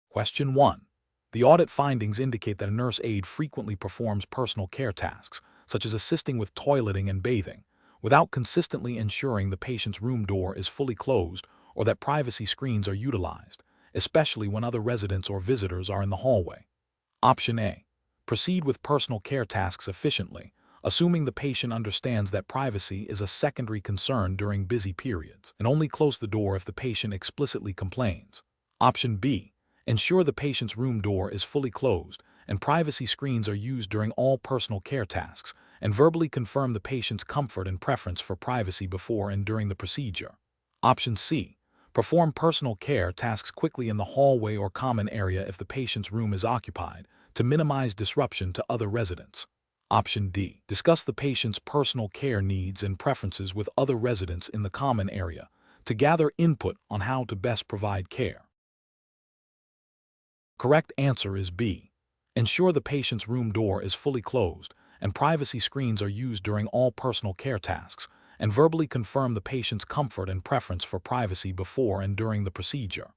Question 1. The audit findings indicate that a nurse aide frequently performs personal care tasks, such as assisting with toileting and bathing, without consistently ensuring the patient's room door is fully closed or that privacy screens are utilized, especially when other residents or visitors are in the hallway. Option A. Proceed with personal care tasks efficiently, assuming the patient understands that privacy is a secondary concern during busy periods, and only close the door if the patient explicitly complains. Option B. Ensure the patient's room door is fully closed and privacy screens are used during all personal care tasks, and verbally confirm the patient's comfort and preference for privacy before and during the procedure. Option C. Perform personal care tasks quickly in the hallway or common area if the patient's room is occupied, to minimize disruption to other residents. Option D. Discuss the patient's personal care needs and preferences with other residents in the common area, to gather input on how to best provide care. Correct answer is B. Ensure the patient's room door is fully closed and privacy screens are used during all personal care tasks, and verbally confirm the patient's comfort and preference for privacy before and during the procedure.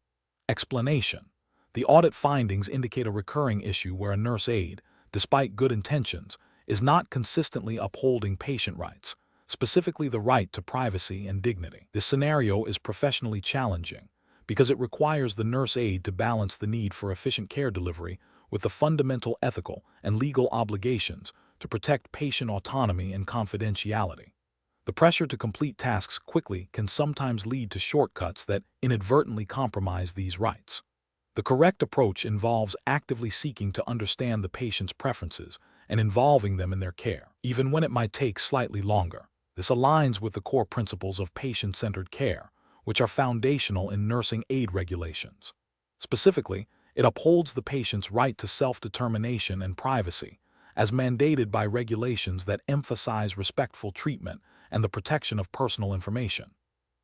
Explanation. The audit findings indicate a recurring issue where a nurse aide, despite good intentions, is not consistently upholding patient rights, specifically the right to privacy and dignity. This scenario is professionally challenging because it requires the nurse aide to balance the need for efficient care delivery with the fundamental ethical and legal obligations to protect patient autonomy and confidentiality. The pressure to complete tasks quickly can sometimes lead to shortcuts that inadvertently compromise these rights. The correct approach involves actively seeking to understand the patient's preferences and involving them in their care, even when it might take slightly longer. This aligns with the core principles of patient-centered care, which are foundational in nursing aid regulations. Specifically, it upholds the patient's right to self-determination and privacy, as mandated by regulations that emphasize respectful treatment and the protection of personal information.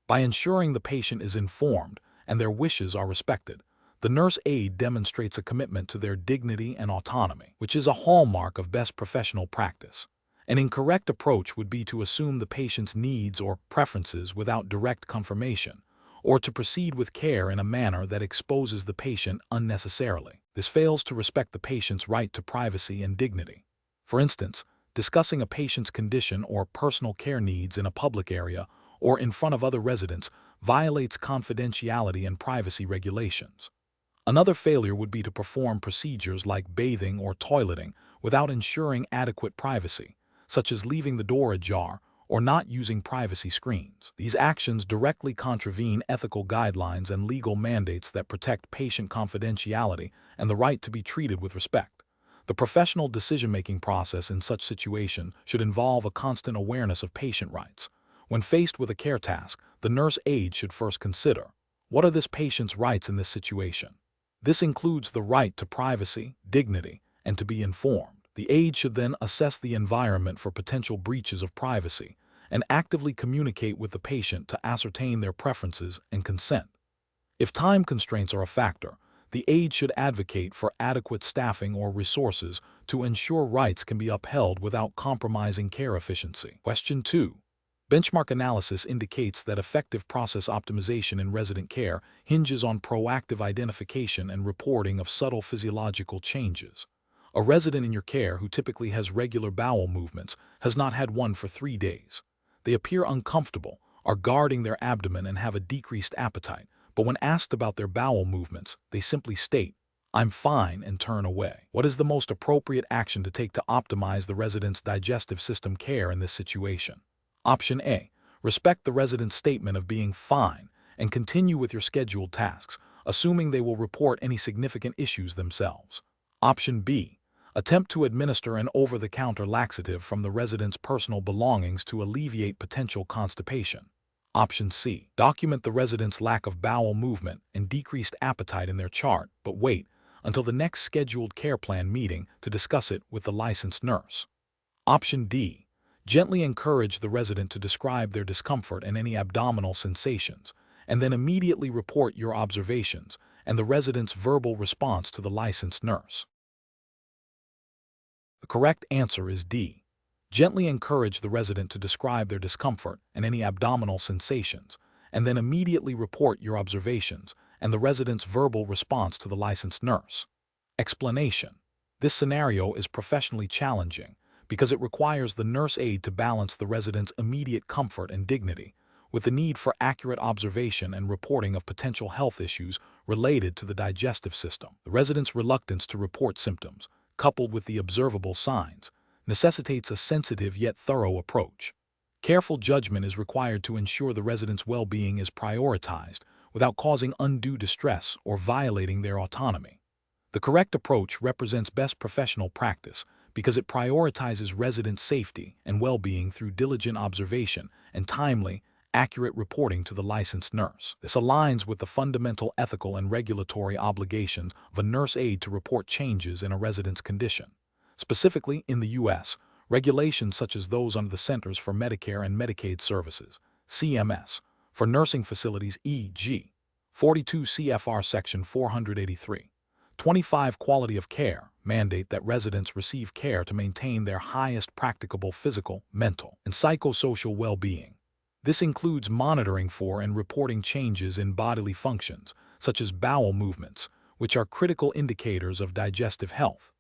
By ensuring the patient is informed and their wishes are respected, the nurse aide demonstrates a commitment to their dignity and autonomy, which is a hallmark of best professional practice. An incorrect approach would be to assume the patient's needs or preferences without direct confirmation, or to proceed with care in a manner that exposes the patient unnecessarily. This fails to respect the patient's right to privacy and dignity. For instance, discussing a patient's condition or personal care needs in a public area or in front of other residents violates confidentiality and privacy regulations. Another failure would be to perform procedures like bathing or toileting without ensuring adequate privacy, such as leaving the door ajar or not using privacy screens. These actions directly contravene ethical guidelines and legal mandates that protect patient confidentiality and the right to be treated with respect. The professional decision-making process in such situation should involve a constant awareness of patient rights. When faced with a care task, the nurse aide should first consider, what are this patient's rights in this situation? This includes the right to privacy, dignity, and to be informed. The aide should then assess the environment for potential breaches of privacy and actively communicate with the patient to ascertain their preferences and consent. If time constraints are a factor, the aide should advocate for adequate staffing or resources to ensure rights can be upheld without compromising care efficiency. Question 2. Benchmark analysis indicates that effective process optimization in resident care hinges on proactive identification and reporting of subtle physiological changes. A resident in your care who typically has regular bowel movements has not had one for 3 days. They appear uncomfortable, are guarding their abdomen and have a decreased appetite, but when asked about their bowel movements, they simply state, "I'm fine," and turn away. What is the most appropriate action to take to optimize the resident's digestive system care in this situation? Option A. Respect the resident's statement of being fine and continue with your scheduled tasks, assuming they will report any significant issues themselves. Option B. Attempt to administer an over-the-counter laxative from the resident's personal belongings to alleviate potential constipation. Option C. Document the resident's lack of bowel movement and decreased appetite in their chart, but wait until the next scheduled care plan meeting to discuss it with the licensed nurse. Option D. Gently encourage the resident to describe their discomfort and any abdominal sensations, and then immediately report your observations and the resident's verbal response to the licensed nurse. The correct answer is D. Gently encourage the resident to describe their discomfort and any abdominal sensations, and then immediately report your observations and the resident's verbal response to the licensed nurse. Explanation. This scenario is professionally challenging because it requires the nurse aide to balance the resident's immediate comfort and dignity with the need for accurate observation and reporting of potential health issues related to the digestive system. The resident's reluctance to report symptoms, coupled with the observable signs, necessitates a sensitive yet thorough approach. Careful judgment is required to ensure the resident's well-being is prioritized without causing undue distress or violating their autonomy. The correct approach represents best professional practice because it prioritizes resident safety and well-being through diligent observation and timely, accurate reporting to the licensed nurse. This aligns with the fundamental ethical and regulatory obligations of a nurse aide to report changes in a resident's condition. Specifically, in the U.S., regulations such as those under the Centers for Medicare and Medicaid Services, CMS, for nursing facilities e.g. 42 CFR Section 483. 25 Quality of care mandate that residents receive care to maintain their highest practicable physical, mental, and psychosocial well-being. This includes monitoring for and reporting changes in bodily functions, such as bowel movements, which are critical indicators of digestive health.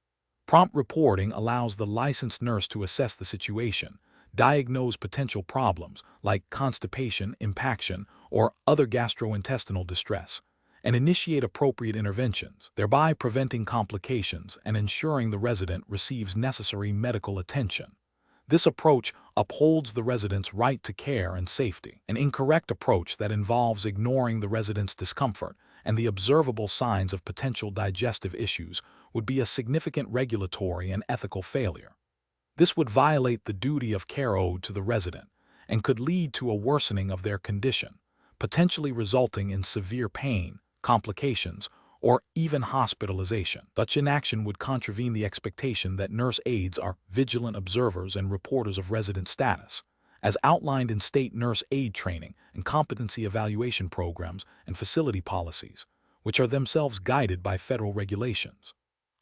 Prompt reporting allows the licensed nurse to assess the situation, diagnose potential problems like constipation, impaction, or other gastrointestinal distress, and initiate appropriate interventions, thereby preventing complications and ensuring the resident receives necessary medical attention. This approach upholds the resident's right to care and safety. An incorrect approach that involves ignoring the resident's discomfort and the observable signs of potential digestive issues would be a significant regulatory and ethical failure. This would violate the duty of care owed to the resident and could lead to a worsening of their condition, potentially resulting in severe pain, complications, or even hospitalization. Such inaction would contravene the expectation that nurse aides are vigilant observers and reporters of resident status, as outlined in state nurse aide training and competency evaluation programs and facility policies, which are themselves guided by federal regulations.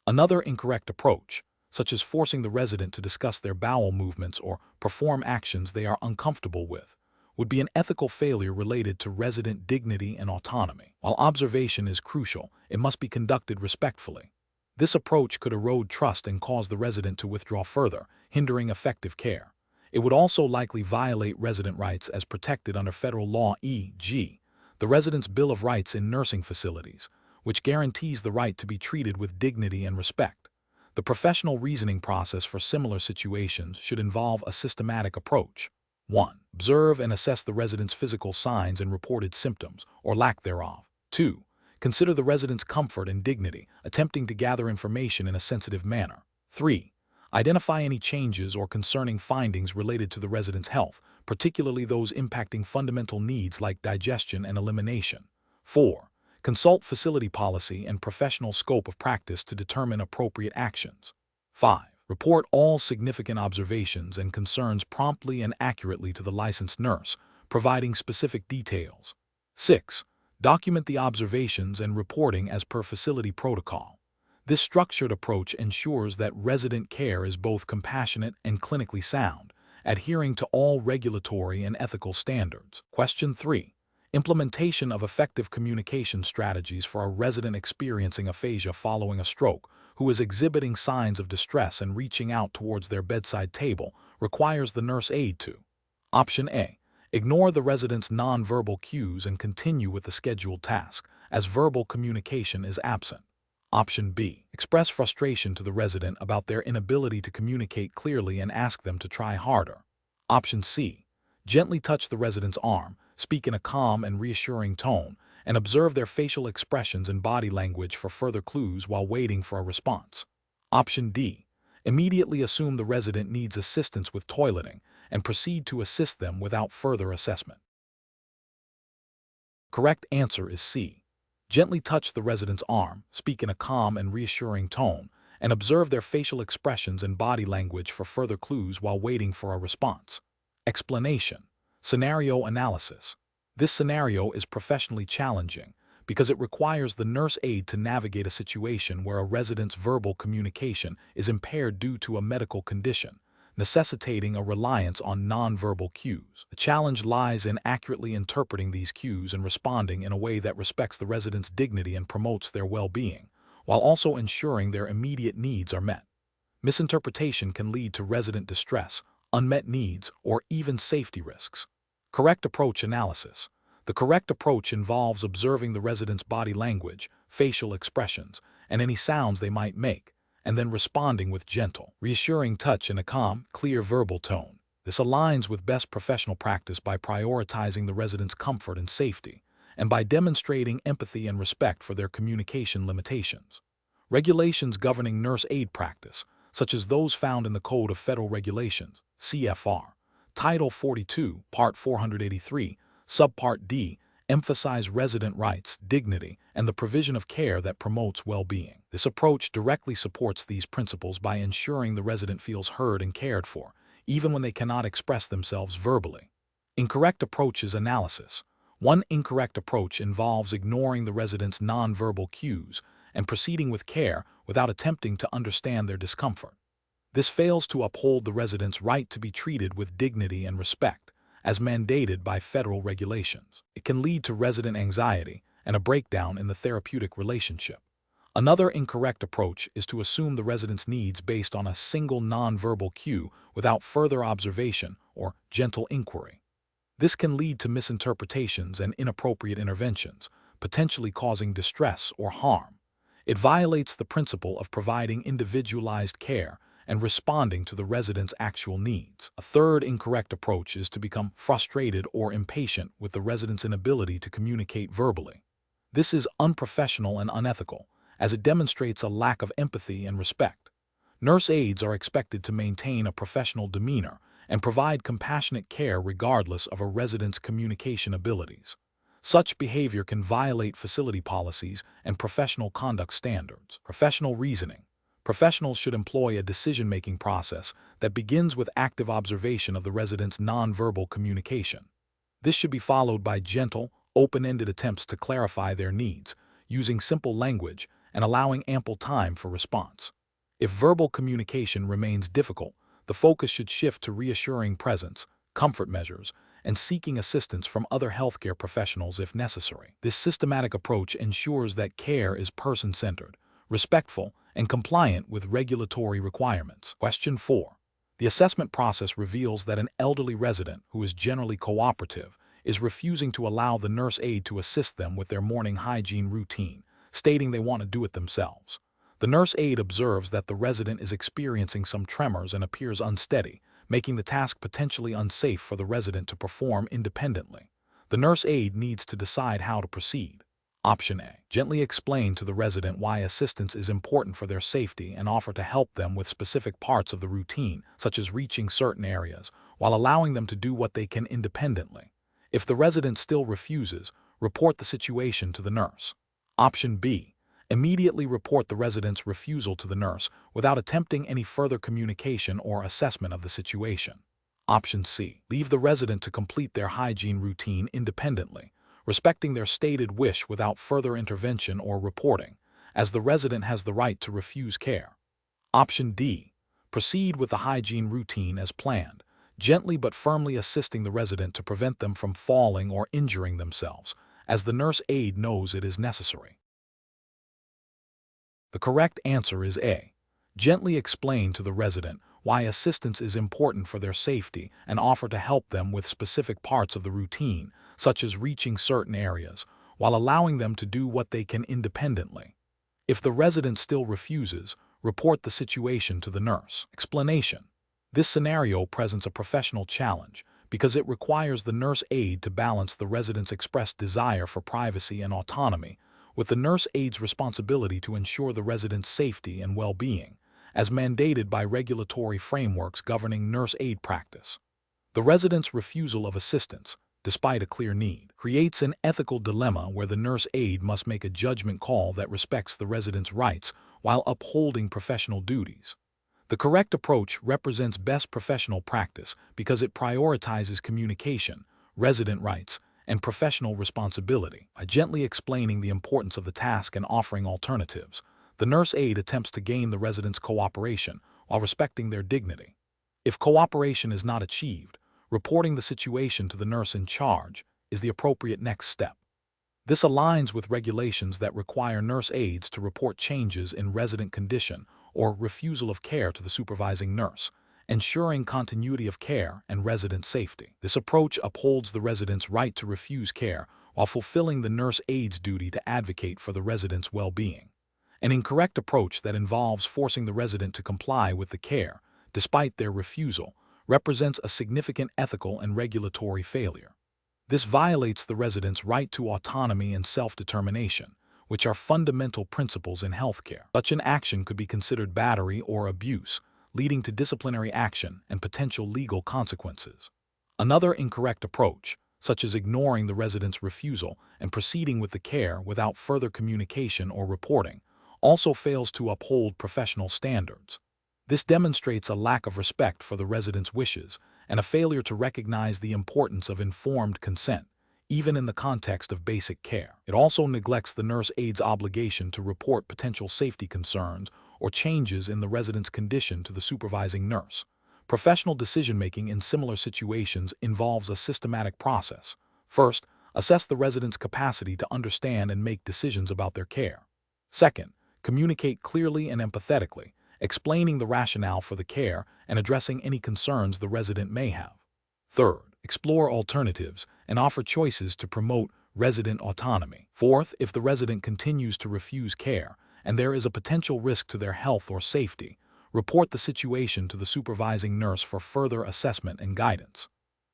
Another incorrect approach, such as forcing the resident to discuss their bowel movements or perform actions they are uncomfortable with, would be an ethical failure related to resident dignity and autonomy. While observation is crucial, it must be conducted respectfully. This approach could erode trust and cause the resident to withdraw further, hindering effective care. It would also likely violate resident rights as protected under federal law e.g. the Resident's Bill of Rights in nursing facilities, which guarantees the right to be treated with dignity and respect. The professional reasoning process for similar situations should involve a systematic approach. 1. Observe and assess the resident's physical signs and reported symptoms, or lack thereof. 2. Consider the resident's comfort and dignity, attempting to gather information in a sensitive manner. 3. Identify any changes or concerning findings related to the resident's health, particularly those impacting fundamental needs like digestion and elimination. 4. Consult facility policy and professional scope of practice to determine appropriate actions. 5. Report all significant observations and concerns promptly and accurately to the licensed nurse, providing specific details. 6. Document the observations and reporting as per facility protocol. This structured approach ensures that resident care is both compassionate and clinically sound, adhering to all regulatory and ethical standards. Question 3. Implementation of effective communication strategies for a resident experiencing aphasia following a stroke, who is exhibiting signs of distress and reaching out towards their bedside table, requires the nurse aide to: Option A. Ignore the resident's nonverbal cues and continue with the scheduled task, as verbal communication is absent. Option B. Express frustration to the resident about their inability to communicate clearly and ask them to try harder. Option C. Gently touch the resident's arm, speak in a calm and reassuring tone, and observe their facial expressions and body language for further clues while waiting for a response. Option D. Immediately assume the resident needs assistance with toileting and proceed to assist them without further assessment. Correct answer is C. Gently touch the resident's arm, speak in a calm and reassuring tone, and observe their facial expressions and body language for further clues while waiting for a response. Explanation. Scenario analysis. This scenario is professionally challenging because it requires the nurse aide to navigate a situation where a resident's verbal communication is impaired due to a medical condition, necessitating a reliance on nonverbal cues. The challenge lies in accurately interpreting these cues and responding in a way that respects the resident's dignity and promotes their well-being, while also ensuring their immediate needs are met. Misinterpretation can lead to resident distress, unmet needs, or even safety risks. Correct approach analysis. The correct approach involves observing the resident's body language, facial expressions, and any sounds they might make, and then responding with gentle, reassuring touch in a calm, clear verbal tone. This aligns with best professional practice by prioritizing the resident's comfort and safety, and by demonstrating empathy and respect for their communication limitations. Regulations governing nurse aide practice, such as those found in the Code of Federal Regulations, CFR, Title 42, Part 483, Subpart D, emphasize resident rights, dignity, and the provision of care that promotes well-being. This approach directly supports these principles by ensuring the resident feels heard and cared for, even when they cannot express themselves verbally. Incorrect approaches analysis. One incorrect approach involves ignoring the resident's nonverbal cues and proceeding with care without attempting to understand their discomfort. This fails to uphold the resident's right to be treated with dignity and respect, as mandated by federal regulations. It can lead to resident anxiety and a breakdown in the therapeutic relationship. Another incorrect approach is to assume the resident's needs based on a single nonverbal cue without further observation or gentle inquiry. This can lead to misinterpretations and inappropriate interventions, potentially causing distress or harm. It violates the principle of providing individualized care and responding to the resident's actual needs. A third incorrect approach is to become frustrated or impatient with the resident's inability to communicate verbally. This is unprofessional and unethical, as it demonstrates a lack of empathy and respect. Nurse aides are expected to maintain a professional demeanor and provide compassionate care regardless of a resident's communication abilities. Such behavior can violate facility policies and professional conduct standards. Professional reasoning. Professionals should employ a decision-making process that begins with active observation of the resident's nonverbal communication. This should be followed by gentle, open-ended attempts to clarify their needs, using simple language and allowing ample time for response. If verbal communication remains difficult, the focus should shift to reassuring presence, comfort measures, and seeking assistance from other healthcare professionals if necessary. This systematic approach ensures that care is person-centered, respectful, and compliant with regulatory requirements. Question 4. The assessment process reveals that an elderly resident who is generally cooperative is refusing to allow the nurse aide to assist them with their morning hygiene routine, stating they want to do it themselves. The nurse aide observes that the resident is experiencing some tremors and appears unsteady, making the task potentially unsafe for the resident to perform independently. The nurse aide needs to decide how to proceed. Option A. Gently explain to the resident why assistance is important for their safety and offer to help them with specific parts of the routine, such as reaching certain areas, while allowing them to do what they can independently. If the resident still refuses, report the situation to the nurse. Option B. Immediately report the resident's refusal to the nurse without attempting any further communication or assessment of the situation. Option C. Leave the resident to complete their hygiene routine independently, respecting their stated wish without further intervention or reporting, as the resident has the right to refuse care. Option D. Proceed with the hygiene routine as planned, gently but firmly assisting the resident to prevent them from falling or injuring themselves, as the nurse aide knows it is necessary. The correct answer is A. Gently explain to the resident why assistance is important for their safety and offer to help them with specific parts of the routine, such as reaching certain areas, while allowing them to do what they can independently. If the resident still refuses, report the situation to the nurse. Explanation. This scenario presents a professional challenge because it requires the nurse aide to balance the resident's expressed desire for privacy and autonomy with the nurse aide's responsibility to ensure the resident's safety and well-being, as mandated by regulatory frameworks governing nurse aide practice. The resident's refusal of assistance, despite a clear need, creates an ethical dilemma where the nurse aide must make a judgment call that respects the resident's rights while upholding professional duties. The correct approach represents best professional practice because it prioritizes communication, resident rights, and professional responsibility. By gently explaining the importance of the task and offering alternatives, the nurse aide attempts to gain the resident's cooperation while respecting their dignity. If cooperation is not achieved, reporting the situation to the nurse in charge is the appropriate next step. This aligns with regulations that require nurse aides to report changes in resident condition or refusal of care to the supervising nurse, ensuring continuity of care and resident safety. This approach upholds the resident's right to refuse care while fulfilling the nurse aide's duty to advocate for the resident's well-being. An incorrect approach that involves forcing the resident to comply with the care, despite their refusal, represents a significant ethical and regulatory failure. This violates the resident's right to autonomy and self-determination, which are fundamental principles in healthcare. Such an action could be considered battery or abuse, leading to disciplinary action and potential legal consequences. Another incorrect approach, such as ignoring the resident's refusal and proceeding with the care without further communication or reporting, also fails to uphold professional standards. This demonstrates a lack of respect for the resident's wishes and a failure to recognize the importance of informed consent, even in the context of basic care. It also neglects the nurse aide's obligation to report potential safety concerns or changes in the resident's condition to the supervising nurse. Professional decision-making in similar situations involves a systematic process. First, assess the resident's capacity to understand and make decisions about their care. Second, communicate clearly and empathetically, explaining the rationale for the care and addressing any concerns the resident may have. Third, explore alternatives and offer choices to promote resident autonomy. Fourth, if the resident continues to refuse care and there is a potential risk to their health or safety, report the situation to the supervising nurse for further assessment and guidance.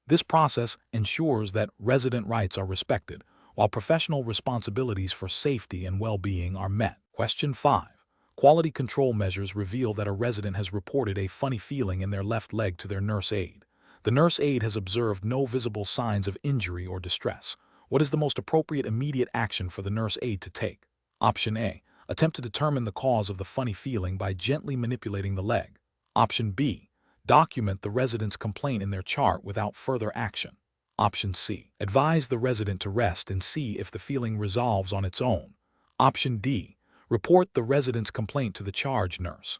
This process ensures that resident rights are respected, while professional responsibilities for safety and well-being are met. Question 5. Quality control measures reveal that a resident has reported a funny feeling in their left leg to their nurse aide. The nurse aide has observed no visible signs of injury or distress. What is the most appropriate immediate action for the nurse aide to take? Option A. Attempt to determine the cause of the funny feeling by gently manipulating the leg. Option B. Document the resident's complaint in their chart without further action. Option C. Advise the resident to rest and see if the feeling resolves on its own. Option D. Report the resident's complaint to the charge nurse.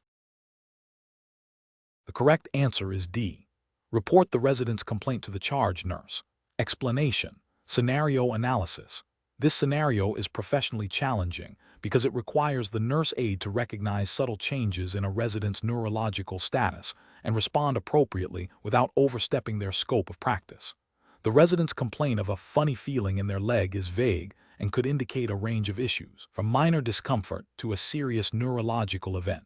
The correct answer is D. Report the resident's complaint to the charge nurse. Explanation. Scenario analysis. This scenario is professionally challenging because it requires the nurse aide to recognize subtle changes in a resident's neurological status and respond appropriately without overstepping their scope of practice. The resident's complaint of a funny feeling in their leg is vague and could indicate a range of issues, from minor discomfort to a serious neurological event.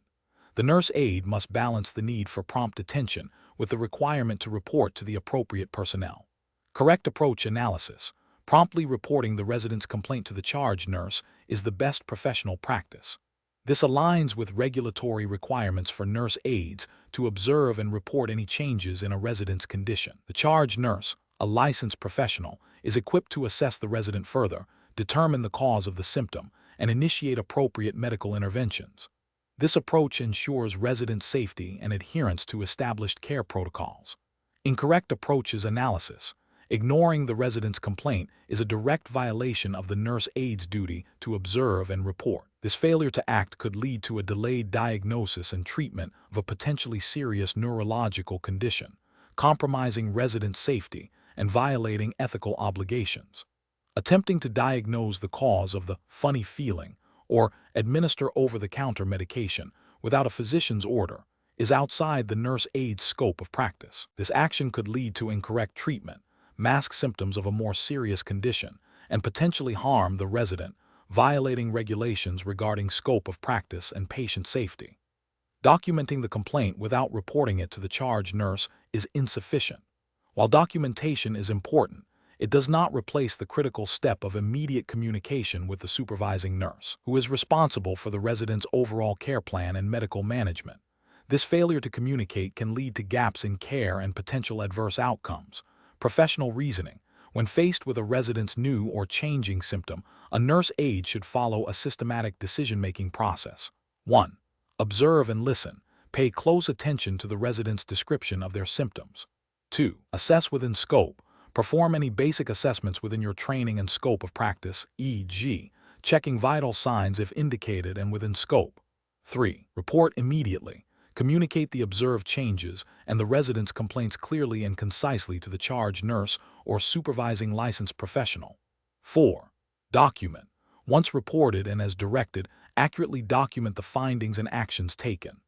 The nurse aide must balance the need for prompt attention with the requirement to report to the appropriate personnel. Correct approach analysis. Promptly reporting the resident's complaint to the charge nurse is the best professional practice. This aligns with regulatory requirements for nurse aides to observe and report any changes in a resident's condition. The charge nurse, a licensed professional, is equipped to assess the resident further, determine the cause of the symptom, and initiate appropriate medical interventions. This approach ensures resident safety and adherence to established care protocols. Incorrect approach is analysis. Ignoring the resident's complaint is a direct violation of the nurse aide's duty to observe and report. This failure to act could lead to a delayed diagnosis and treatment of a potentially serious neurological condition, compromising resident safety and violating ethical obligations. Attempting to diagnose the cause of the funny feeling or administer over-the-counter medication without a physician's order is outside the nurse aide's scope of practice. This action could lead to incorrect treatment, mask symptoms of a more serious condition, and potentially harm the resident, violating regulations regarding scope of practice and patient safety. Documenting the complaint without reporting it to the charge nurse is insufficient. While documentation is important, it does not replace the critical step of immediate communication with the supervising nurse, who is responsible for the resident's overall care plan and medical management. This failure to communicate can lead to gaps in care and potential adverse outcomes. Professional reasoning. When faced with a resident's new or changing symptom, a nurse aide should follow a systematic decision-making process. 1. Observe and listen. Pay close attention to the resident's description of their symptoms. 2. Assess within scope. Perform any basic assessments within your training and scope of practice, e.g., checking vital signs if indicated and within scope. 3. Report immediately. Communicate the observed changes and the resident's complaints clearly and concisely to the charge nurse or supervising licensed professional. 4. Document. Once reported and as directed, accurately document the findings and actions taken.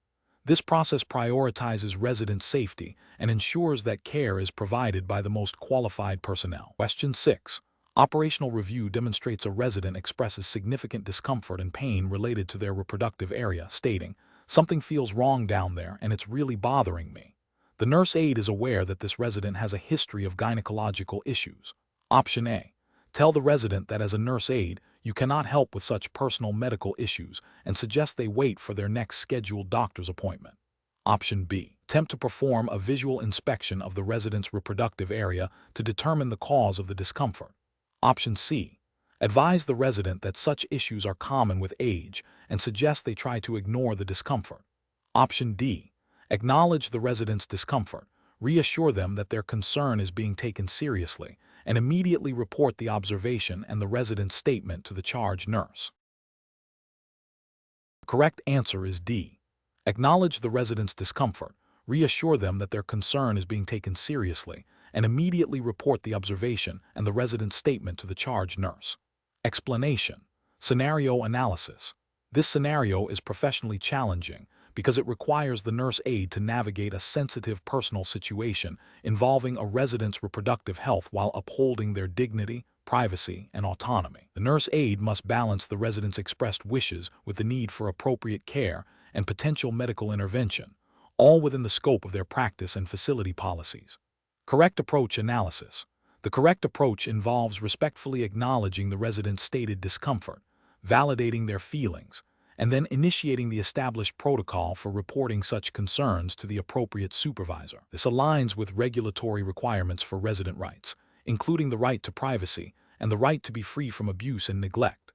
This process prioritizes resident safety and ensures that care is provided by the most qualified personnel. Question 6. Operational review demonstrates a resident expresses significant discomfort and pain related to their reproductive area, stating, "Something feels wrong down there and it's really bothering me." The nurse aide is aware that this resident has a history of gynecological issues. Option A. Tell the resident that as a nurse aide, you cannot help with such personal medical issues and suggest they wait for their next scheduled doctor's appointment. Option B. Attempt to perform a visual inspection of the resident's reproductive area to determine the cause of the discomfort. Option C. Advise the resident that such issues are common with age and suggest they try to ignore the discomfort. Option D. Acknowledge the resident's discomfort, reassure them that their concern is being taken seriously, and immediately report the observation and the resident's statement to the charge nurse. The correct answer is D. Acknowledge the resident's discomfort, reassure them that their concern is being taken seriously, and immediately report the observation and the resident's statement to the charge nurse. Explanation. Scenario analysis. This scenario is professionally challenging because it requires the nurse aide to navigate a sensitive personal situation involving a resident's reproductive health while upholding their dignity, privacy, and autonomy. The nurse aide must balance the resident's expressed wishes with the need for appropriate care and potential medical intervention, all within the scope of their practice and facility policies. Correct approach analysis. The correct approach involves respectfully acknowledging the resident's stated discomfort, validating their feelings, and then initiating the established protocol for reporting such concerns to the appropriate supervisor. This aligns with regulatory requirements for resident rights, including the right to privacy and the right to be free from abuse and neglect.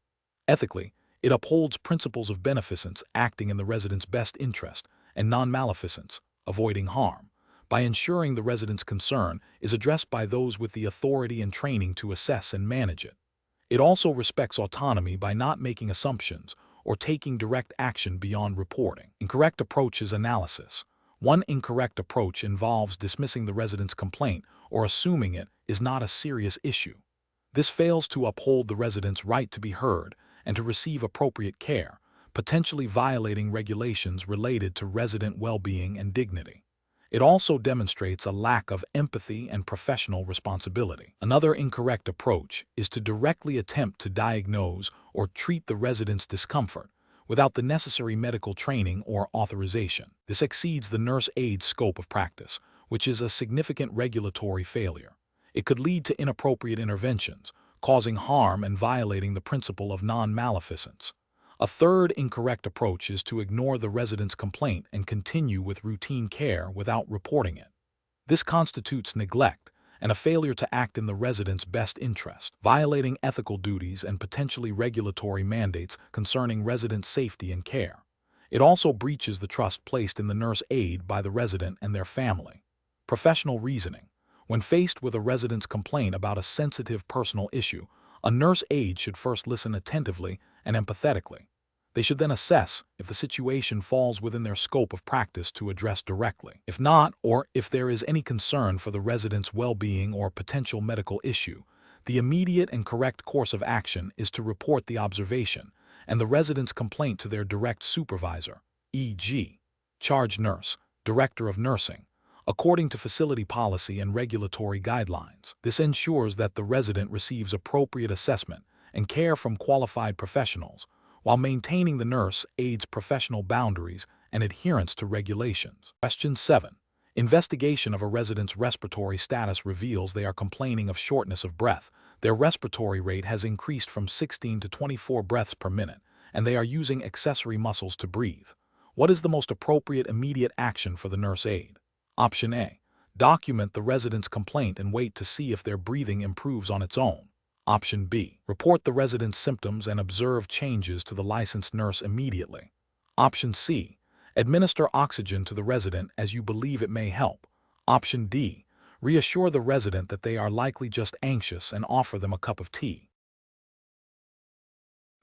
Ethically, it upholds principles of beneficence acting in the resident's best interest and non-maleficence, avoiding harm, by ensuring the resident's concern is addressed by those with the authority and training to assess and manage it. It also respects autonomy by not making assumptions or taking direct action beyond reporting. Incorrect approach is analysis. One incorrect approach involves dismissing the resident's complaint or assuming it is not a serious issue. This fails to uphold the resident's right to be heard and to receive appropriate care, potentially violating regulations related to resident well-being and dignity. It also demonstrates a lack of empathy and professional responsibility. Another incorrect approach is to directly attempt to diagnose or treat the resident's discomfort without the necessary medical training or authorization. This exceeds the nurse aide's scope of practice, which is a significant regulatory failure. It could lead to inappropriate interventions, causing harm and violating the principle of non-maleficence. A third incorrect approach is to ignore the resident's complaint and continue with routine care without reporting it. This constitutes neglect and a failure to act in the resident's best interest, violating ethical duties and potentially regulatory mandates concerning resident safety and care. It also breaches the trust placed in the nurse aide by the resident and their family. Professional reasoning. When faced with a resident's complaint about a sensitive personal issue, a nurse aide should first listen attentively and empathetically. They should then assess if the situation falls within their scope of practice to address directly. If not, or if there is any concern for the resident's well-being or potential medical issue, the immediate and correct course of action is to report the observation and the resident's complaint to their direct supervisor, e.g., charge nurse, director of nursing, according to facility policy and regulatory guidelines. This ensures that the resident receives appropriate assessment and care from qualified professionals, while maintaining the nurse aide's professional boundaries and adherence to regulations. Question 7. Investigation of a resident's respiratory status reveals they are complaining of shortness of breath. Their respiratory rate has increased from 16 to 24 breaths per minute, and they are using accessory muscles to breathe. What is the most appropriate immediate action for the nurse aide? Option A. Document the resident's complaint and wait to see if their breathing improves on its own. Option B. Report the resident's symptoms and observe changes to the licensed nurse immediately. Option C. Administer oxygen to the resident as you believe it may help. Option D. Reassure the resident that they are likely just anxious and offer them a cup of tea.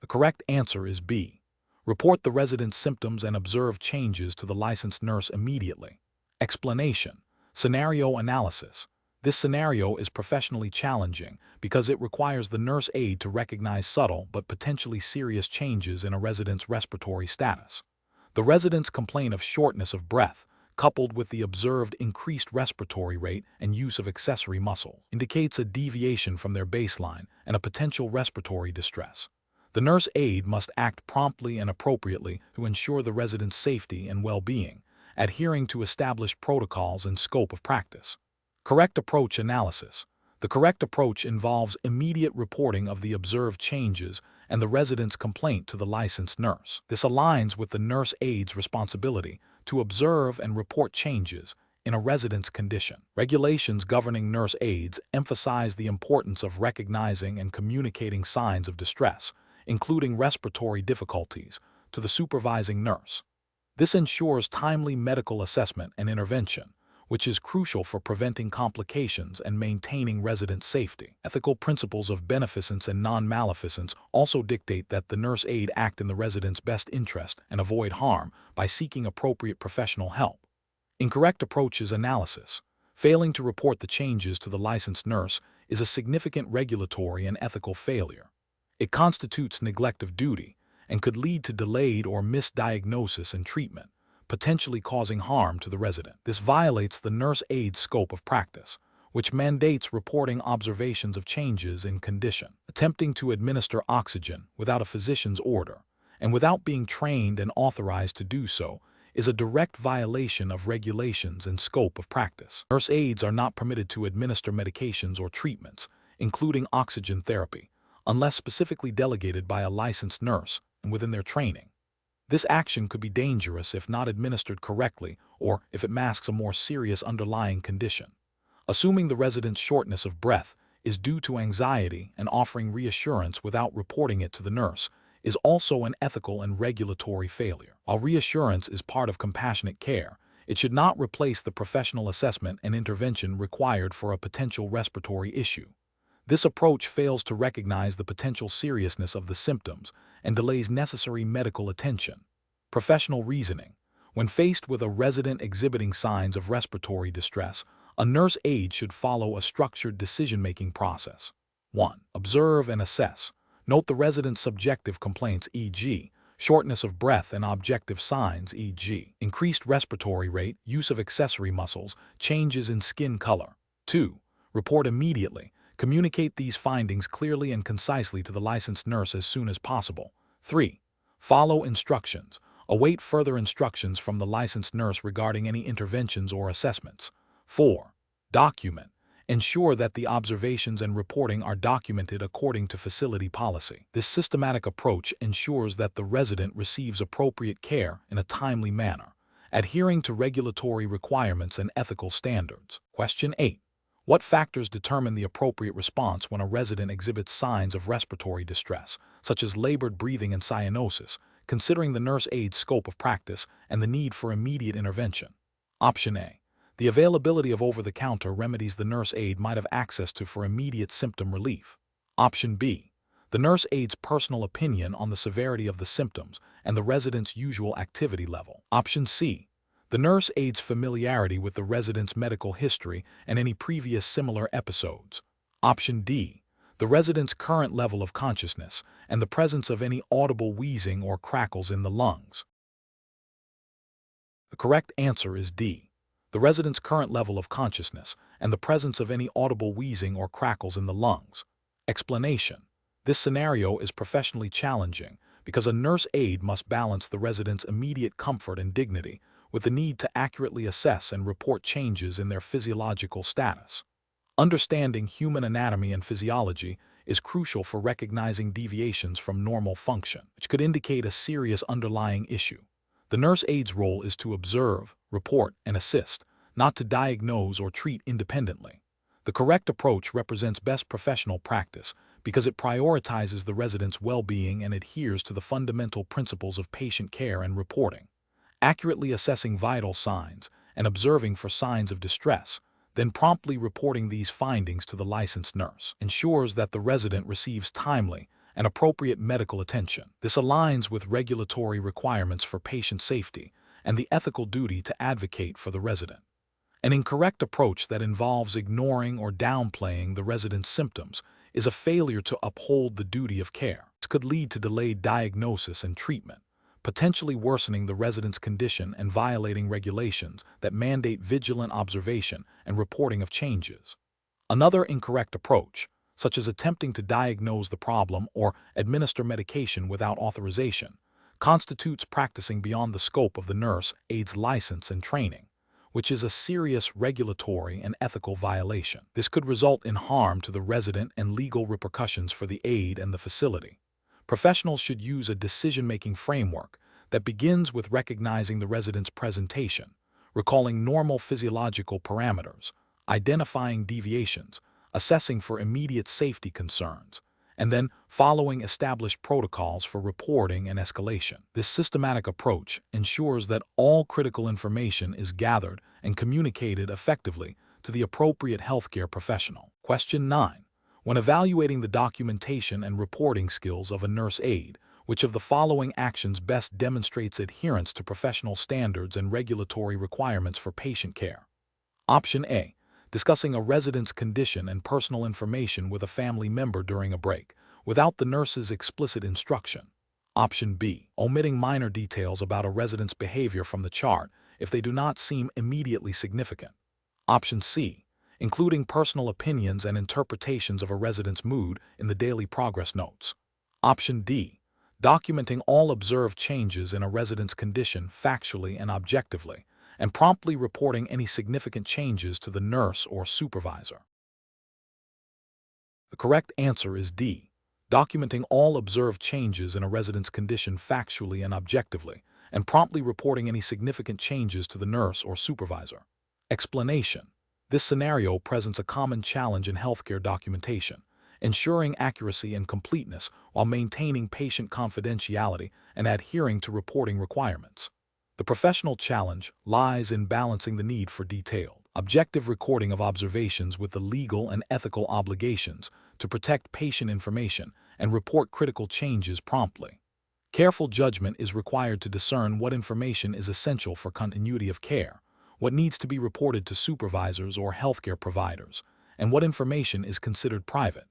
The correct answer is B. Report the resident's symptoms and observe changes to the licensed nurse immediately. Explanation. Scenario analysis. This scenario is professionally challenging because it requires the nurse aide to recognize subtle but potentially serious changes in a resident's respiratory status. The residents complain of shortness of breath, coupled with the observed increased respiratory rate and use of accessory muscle, indicates a deviation from their baseline and a potential respiratory distress. The nurse aide must act promptly and appropriately to ensure the resident's safety and well-being, adhering to established protocols and scope of practice. Correct approach analysis. The correct approach involves immediate reporting of the observed changes and the resident's complaint to the licensed nurse. This aligns with the nurse aide's responsibility to observe and report changes in a resident's condition. Regulations governing nurse aides emphasize the importance of recognizing and communicating signs of distress, including respiratory difficulties, to the supervising nurse. This ensures timely medical assessment and intervention, which is crucial for preventing complications and maintaining resident safety. Ethical principles of beneficence and non-maleficence also dictate that the nurse aide act in the resident's best interest and avoid harm by seeking appropriate professional help. Incorrect approaches analysis. Failing to report the changes to the licensed nurse is a significant regulatory and ethical failure. It constitutes neglect of duty and could lead to delayed or misdiagnosis and treatment, potentially causing harm to the resident. This violates the nurse aide's scope of practice, which mandates reporting observations of changes in condition. Attempting to administer oxygen without a physician's order and without being trained and authorized to do so is a direct violation of regulations and scope of practice. Nurse aides are not permitted to administer medications or treatments, including oxygen therapy, unless specifically delegated by a licensed nurse and within their training. This action could be dangerous if not administered correctly or if it masks a more serious underlying condition. Assuming the resident's shortness of breath is due to anxiety and offering reassurance without reporting it to the nurse is also an ethical and regulatory failure. While reassurance is part of compassionate care, it should not replace the professional assessment and intervention required for a potential respiratory issue. This approach fails to recognize the potential seriousness of the symptoms and delays necessary medical attention. Professional reasoning. When faced with a resident exhibiting signs of respiratory distress, a nurse aide should follow a structured decision-making process. 1. Observe and assess. Note the resident's subjective complaints, e.g., shortness of breath, and objective signs, e.g., increased respiratory rate, use of accessory muscles, changes in skin color. 2. Report immediately. Communicate these findings clearly and concisely to the licensed nurse as soon as possible. 3. Follow instructions. Await further instructions from the licensed nurse regarding any interventions or assessments. 4. Document. Ensure that the observations and reporting are documented according to facility policy. This systematic approach ensures that the resident receives appropriate care in a timely manner, adhering to regulatory requirements and ethical standards. Question 8. What factors determine the appropriate response when a resident exhibits signs of respiratory distress, such as labored breathing and cyanosis, considering the nurse aide's scope of practice and the need for immediate intervention? Option A. The availability of over-the-counter remedies the nurse aide might have access to for immediate symptom relief. Option B. The nurse aide's personal opinion on the severity of the symptoms and the resident's usual activity level. Option C. The nurse aide's familiarity with the resident's medical history and any previous similar episodes. Option D. The resident's current level of consciousness and the presence of any audible wheezing or crackles in the lungs. The correct answer is D. The resident's current level of consciousness and the presence of any audible wheezing or crackles in the lungs. Explanation. This scenario is professionally challenging because a nurse aide must balance the resident's immediate comfort and dignity with the need to accurately assess and report changes in their physiological status. Understanding human anatomy and physiology is crucial for recognizing deviations from normal function, which could indicate a serious underlying issue. The nurse aide's role is to observe, report, and assist, not to diagnose or treat independently. The correct approach represents best professional practice because it prioritizes the resident's well-being and adheres to the fundamental principles of patient care and reporting. Accurately assessing vital signs and observing for signs of distress, then promptly reporting these findings to the licensed nurse, ensures that the resident receives timely and appropriate medical attention. This aligns with regulatory requirements for patient safety and the ethical duty to advocate for the resident. An incorrect approach that involves ignoring or downplaying the resident's symptoms is a failure to uphold the duty of care. This could lead to delayed diagnosis and treatment, potentially worsening the resident's condition and violating regulations that mandate vigilant observation and reporting of changes. Another incorrect approach, such as attempting to diagnose the problem or administer medication without authorization, constitutes practicing beyond the scope of the nurse aide's license and training, which is a serious regulatory and ethical violation. This could result in harm to the resident and legal repercussions for the aide and the facility. Professionals should use a decision-making framework that begins with recognizing the resident's presentation, recalling normal physiological parameters, identifying deviations, assessing for immediate safety concerns, and then following established protocols for reporting and escalation. This systematic approach ensures that all critical information is gathered and communicated effectively to the appropriate healthcare professional. Question 9. When evaluating the documentation and reporting skills of a nurse aide, which of the following actions best demonstrates adherence to professional standards and regulatory requirements for patient care? Option A. Discussing a resident's condition and personal information with a family member during a break, without the nurse's explicit instruction. Option B. Omitting minor details about a resident's behavior from the chart if they do not seem immediately significant. Option C. Including personal opinions and interpretations of a resident's mood in the daily progress notes. Option D. Documenting all observed changes in a resident's condition factually and objectively, and promptly reporting any significant changes to the nurse or supervisor. The correct answer is D. Documenting all observed changes in a resident's condition factually and objectively, and promptly reporting any significant changes to the nurse or supervisor. Explanation. This scenario presents a common challenge in healthcare documentation, ensuring accuracy and completeness while maintaining patient confidentiality and adhering to reporting requirements. The professional challenge lies in balancing the need for detailed, objective recording of observations with the legal and ethical obligations to protect patient information and report critical changes promptly. Careful judgment is required to discern what information is essential for continuity of care, what needs to be reported to supervisors or healthcare providers, and what information is considered private.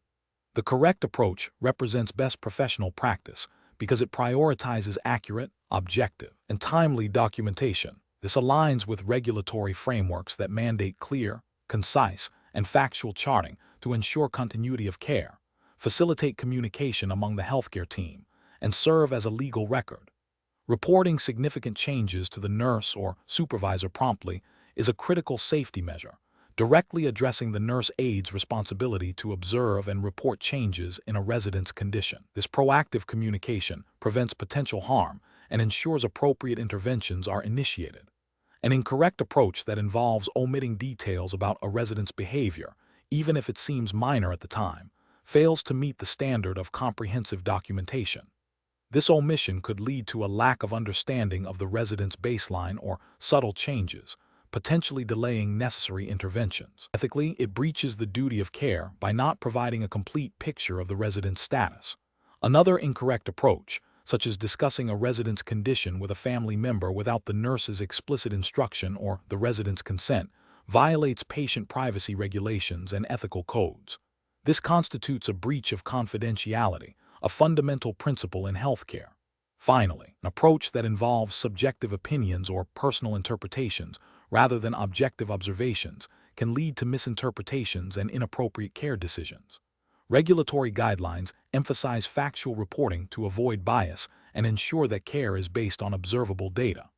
The correct approach represents best professional practice because it prioritizes accurate, objective, and timely documentation. This aligns with regulatory frameworks that mandate clear, concise, and factual charting to ensure continuity of care, facilitate communication among the healthcare team, and serve as a legal record. Reporting significant changes to the nurse or supervisor promptly is a critical safety measure, directly addressing the nurse aide's responsibility to observe and report changes in a resident's condition. This proactive communication prevents potential harm and ensures appropriate interventions are initiated. An incorrect approach that involves omitting details about a resident's behavior, even if it seems minor at the time, fails to meet the standard of comprehensive documentation. This omission could lead to a lack of understanding of the resident's baseline or subtle changes, potentially delaying necessary interventions. Ethically, it breaches the duty of care by not providing a complete picture of the resident's status. Another incorrect approach, such as discussing a resident's condition with a family member without the nurse's explicit instruction or the resident's consent, violates patient privacy regulations and ethical codes. This constitutes a breach of confidentiality, a fundamental principle in healthcare. Finally, an approach that involves subjective opinions or personal interpretations rather than objective observations can lead to misinterpretations and inappropriate care decisions. Regulatory guidelines emphasize factual reporting to avoid bias and ensure that care is based on observable data.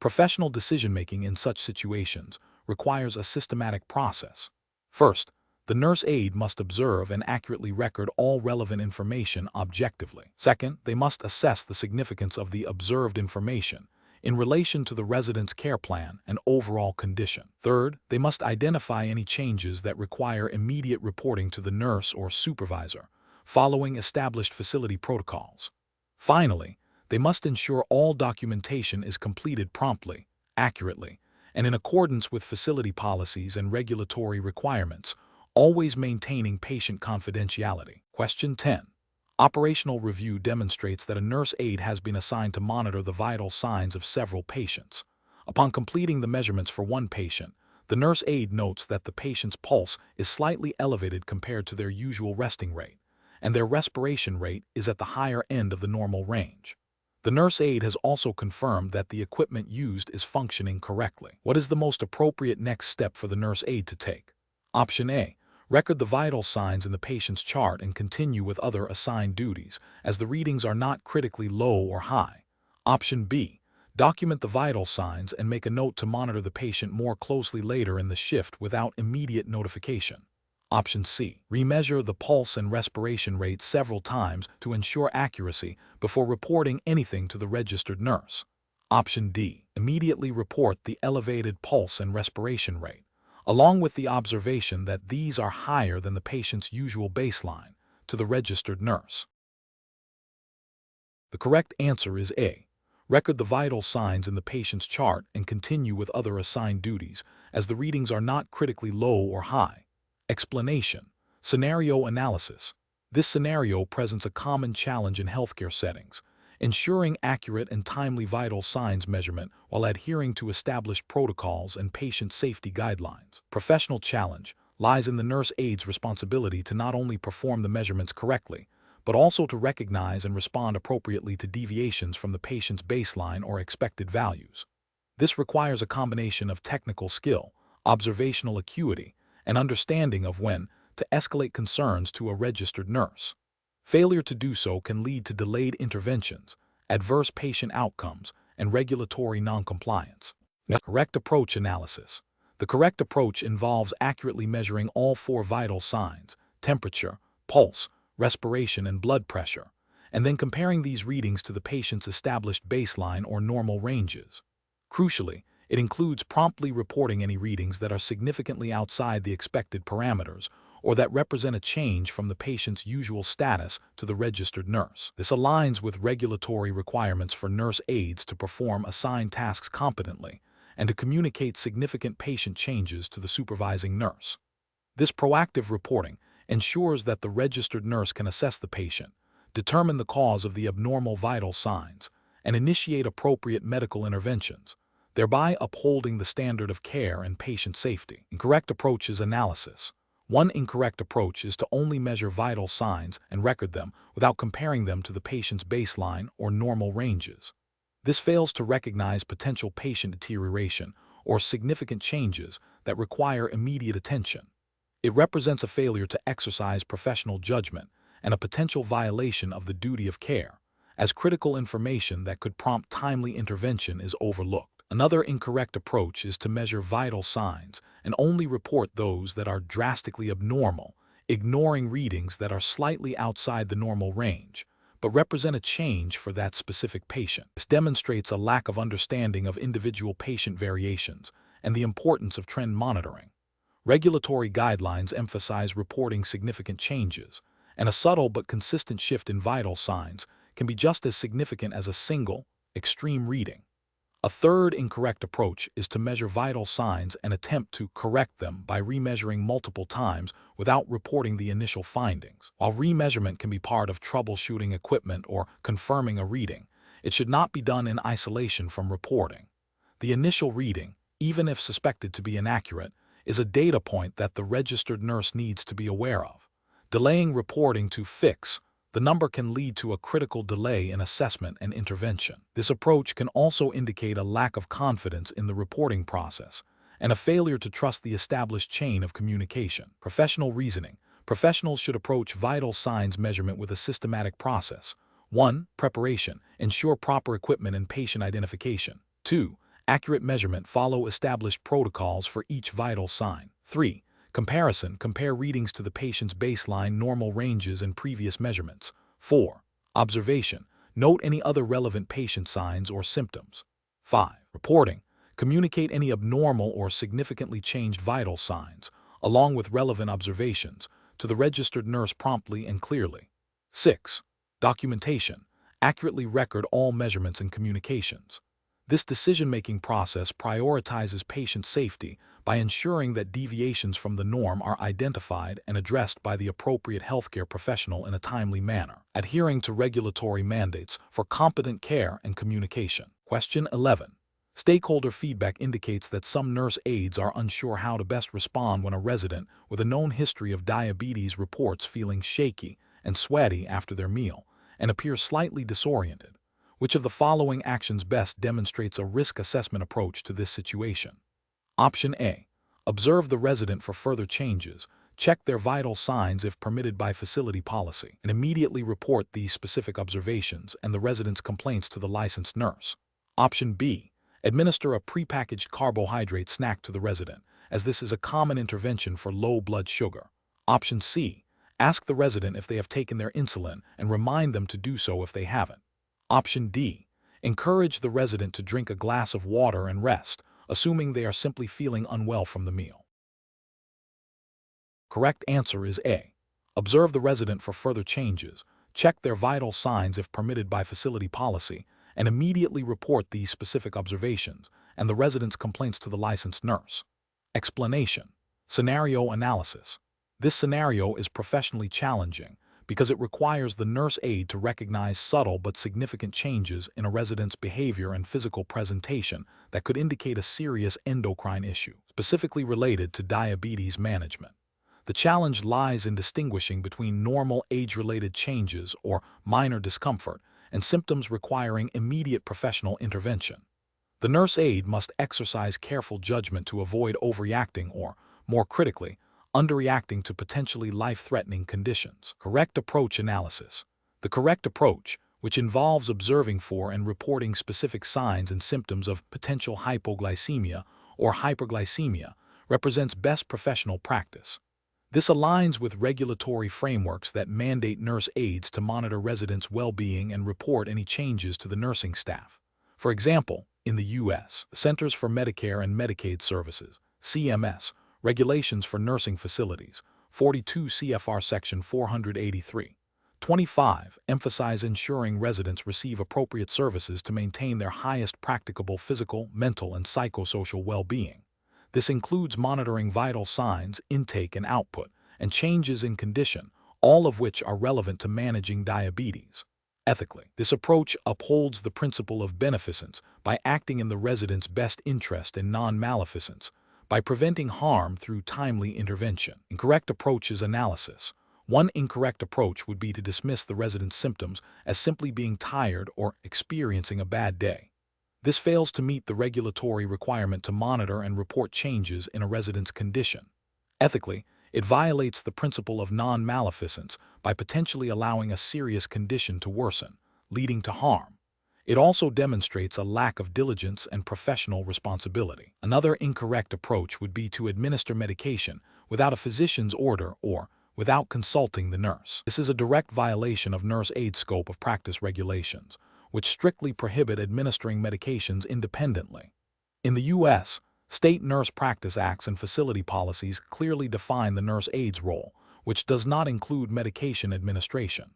Professional decision-making in such situations requires a systematic process. First, the nurse aide must observe and accurately record all relevant information objectively. Second, they must assess the significance of the observed information in relation to the resident's care plan and overall condition. Third, they must identify any changes that require immediate reporting to the nurse or supervisor, following established facility protocols. Finally, they must ensure all documentation is completed promptly, accurately, and in accordance with facility policies and regulatory requirements, always maintaining patient confidentiality. Question 10. Operational review demonstrates that a nurse aide has been assigned to monitor the vital signs of several patients. Upon completing the measurements for one patient, the nurse aide notes that the patient's pulse is slightly elevated compared to their usual resting rate, and their respiration rate is at the higher end of the normal range. The nurse aide has also confirmed that the equipment used is functioning correctly. What is the most appropriate next step for the nurse aide to take? Option A. Record the vital signs in the patient's chart and continue with other assigned duties, as the readings are not critically low or high. Option B. Document the vital signs and make a note to monitor the patient more closely later in the shift without immediate notification. Option C. Remeasure the pulse and respiration rate several times to ensure accuracy before reporting anything to the registered nurse. Option D. Immediately report the elevated pulse and respiration rate, along with the observation that these are higher than the patient's usual baseline, to the registered nurse. The correct answer is A. Record the vital signs in the patient's chart and continue with other assigned duties, as the readings are not critically low or high. Explanation. Scenario analysis. This scenario presents a common challenge in healthcare settings, ensuring accurate and timely vital signs measurement while adhering to established protocols and patient safety guidelines. Professional challenge lies in the nurse aide's responsibility to not only perform the measurements correctly, but also to recognize and respond appropriately to deviations from the patient's baseline or expected values. This requires a combination of technical skill, observational acuity, and understanding of when to escalate concerns to a registered nurse. Failure to do so can lead to delayed interventions, adverse patient outcomes, and regulatory noncompliance. Correct approach analysis. The correct approach involves accurately measuring all four vital signs: temperature, pulse, respiration, and blood pressure, and then comparing these readings to the patient's established baseline or normal ranges. Crucially, it includes promptly reporting any readings that are significantly outside the expected parameters or that represent a change from the patient's usual status to the registered nurse. This aligns with regulatory requirements for nurse aides to perform assigned tasks competently and to communicate significant patient changes to the supervising nurse. This proactive reporting ensures that the registered nurse can assess the patient, determine the cause of the abnormal vital signs, and initiate appropriate medical interventions, thereby upholding the standard of care and patient safety. Incorrect approach is analysis. One incorrect approach is to only measure vital signs and record them without comparing them to the patient's baseline or normal ranges. This fails to recognize potential patient deterioration or significant changes that require immediate attention. It represents a failure to exercise professional judgment and a potential violation of the duty of care, as critical information that could prompt timely intervention is overlooked. Another incorrect approach is to measure vital signs and only report those that are drastically abnormal, ignoring readings that are slightly outside the normal range, but represent a change for that specific patient. This demonstrates a lack of understanding of individual patient variations and the importance of trend monitoring. Regulatory guidelines emphasize reporting significant changes, and a subtle but consistent shift in vital signs can be just as significant as a single, extreme reading. A third incorrect approach is to measure vital signs and attempt to correct them by remeasuring multiple times without reporting the initial findings. While remeasurement can be part of troubleshooting equipment or confirming a reading, it should not be done in isolation from reporting. The initial reading, even if suspected to be inaccurate, is a data point that the registered nurse needs to be aware of. Delaying reporting to fix the number can lead to a critical delay in assessment and intervention. This approach can also indicate a lack of confidence in the reporting process and a failure to trust the established chain of communication. Professional reasoning. Professionals should approach vital signs measurement with a systematic process. 1. Preparation. Ensure proper equipment and patient identification. 2. Accurate measurement. Follow established protocols for each vital sign. 3. Comparison. Compare readings to the patient's baseline, normal ranges, and previous measurements. 4. Observation. Note any other relevant patient signs or symptoms. 5. Reporting. Communicate any abnormal or significantly changed vital signs, along with relevant observations, to the registered nurse promptly and clearly. 6. Documentation. Accurately record all measurements and communications. This decision-making process prioritizes patient safety by ensuring that deviations from the norm are identified and addressed by the appropriate healthcare professional in a timely manner, adhering to regulatory mandates for competent care and communication. Question 11. Stakeholder feedback indicates that some nurse aides are unsure how to best respond when a resident with a known history of diabetes reports feeling shaky and sweaty after their meal and appears slightly disoriented. Which of the following actions best demonstrates a risk assessment approach to this situation? Option A. Observe the resident for further changes, check their vital signs if permitted by facility policy, and immediately report these specific observations and the resident's complaints to the licensed nurse. Option B. Administer a prepackaged carbohydrate snack to the resident, as this is a common intervention for low blood sugar. Option C. Ask the resident if they have taken their insulin and remind them to do so if they haven't. Option D. Encourage the resident to drink a glass of water and rest, assuming they are simply feeling unwell from the meal. Correct answer is A. Observe the resident for further changes, check their vital signs if permitted by facility policy, and immediately report these specific observations and the resident's complaints to the licensed nurse. Explanation. Scenario analysis. This scenario is professionally challenging because it requires the nurse aide to recognize subtle but significant changes in a resident's behavior and physical presentation that could indicate a serious endocrine issue, specifically related to diabetes management. The challenge lies in distinguishing between normal age-related changes or minor discomfort and symptoms requiring immediate professional intervention. The nurse aide must exercise careful judgment to avoid overreacting or, more critically, underreacting to potentially life-threatening conditions. Correct approach analysis. The correct approach, which involves observing for and reporting specific signs and symptoms of potential hypoglycemia or hyperglycemia, represents best professional practice. This aligns with regulatory frameworks that mandate nurse aides to monitor residents' well-being and report any changes to the nursing staff. For example, in the U.S., the Centers for Medicare and Medicaid Services, CMS, Regulations for Nursing Facilities, 42 CFR Section 483.25, emphasize ensuring residents receive appropriate services to maintain their highest practicable physical, mental, and psychosocial well-being. This includes monitoring vital signs, intake and output, and changes in condition, all of which are relevant to managing diabetes. Ethically, this approach upholds the principle of beneficence by acting in the resident's best interest and non-maleficence, by preventing harm through timely intervention. Incorrect approach is analysis. One incorrect approach would be to dismiss the resident's symptoms as simply being tired or experiencing a bad day. This fails to meet the regulatory requirement to monitor and report changes in a resident's condition. Ethically, it violates the principle of non-maleficence by potentially allowing a serious condition to worsen, leading to harm. It also demonstrates a lack of diligence and professional responsibility. Another incorrect approach would be to administer medication without a physician's order or without consulting the nurse. This is a direct violation of nurse aide scope of practice regulations, which strictly prohibit administering medications independently. In the U.S., state nurse practice acts and facility policies clearly define the nurse aide's role, which does not include medication administration.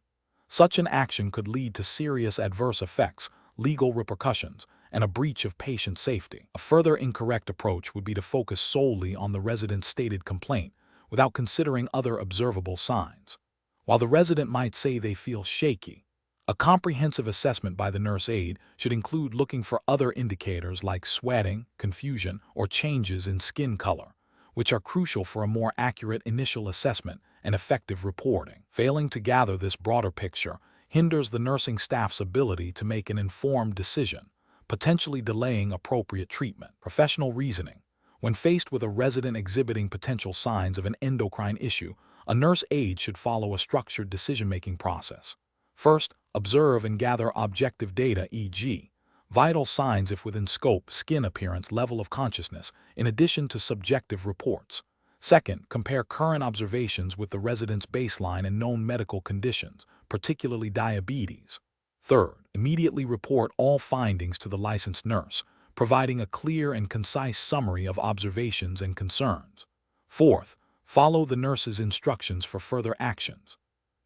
Such an action could lead to serious adverse effects, legal repercussions, and a breach of patient safety. A further incorrect approach would be to focus solely on the resident's stated complaint without considering other observable signs. While the resident might say they feel shaky, a comprehensive assessment by the nurse aide should include looking for other indicators like sweating, confusion, or changes in skin color, which are crucial for a more accurate initial assessment and effective reporting. Failing to gather this broader picture hinders the nursing staff's ability to make an informed decision, potentially delaying appropriate treatment. Professional reasoning. When faced with a resident exhibiting potential signs of an endocrine issue, a nurse aide should follow a structured decision-making process. First, observe and gather objective data, e.g., vital signs if within scope, skin appearance, level of consciousness, in addition to subjective reports. Second, compare current observations with the resident's baseline and known medical conditions, particularly diabetes. Third, immediately report all findings to the licensed nurse, providing a clear and concise summary of observations and concerns. Fourth, follow the nurse's instructions for further actions.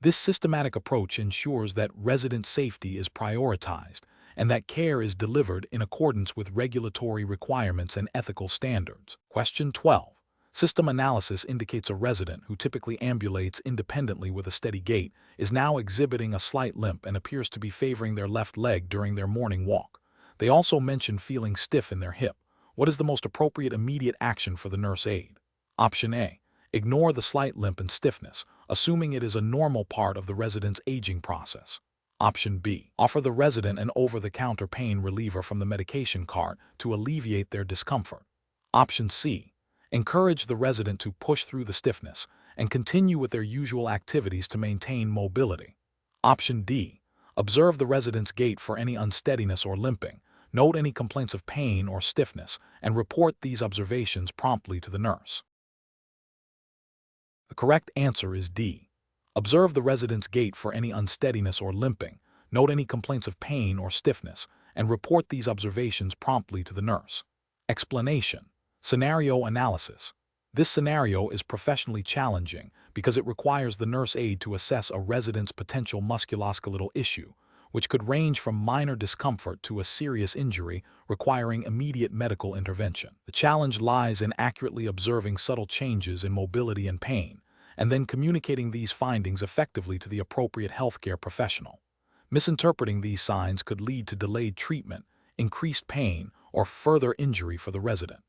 This systematic approach ensures that resident safety is prioritized and that care is delivered in accordance with regulatory requirements and ethical standards. Question 12. System analysis indicates a resident who typically ambulates independently with a steady gait is now exhibiting a slight limp and appears to be favoring their left leg during their morning walk. They also mention feeling stiff in their hip. What is the most appropriate immediate action for the nurse aide? Option A. Ignore the slight limp and stiffness, assuming it is a normal part of the resident's aging process. Option B. Offer the resident an over-the-counter pain reliever from the medication cart to alleviate their discomfort. Option C. Encourage the resident to push through the stiffness and continue with their usual activities to maintain mobility. Option D. Observe the resident's gait for any unsteadiness or limping, note any complaints of pain or stiffness, and report these observations promptly to the nurse. The correct answer is D. Observe the resident's gait for any unsteadiness or limping, note any complaints of pain or stiffness, and report these observations promptly to the nurse. Explanation. Scenario analysis. This scenario is professionally challenging because it requires the nurse aide to assess a resident's potential musculoskeletal issue, which could range from minor discomfort to a serious injury requiring immediate medical intervention. The challenge lies in accurately observing subtle changes in mobility and pain, and then communicating these findings effectively to the appropriate healthcare professional. Misinterpreting these signs could lead to delayed treatment, increased pain, or further injury for the resident.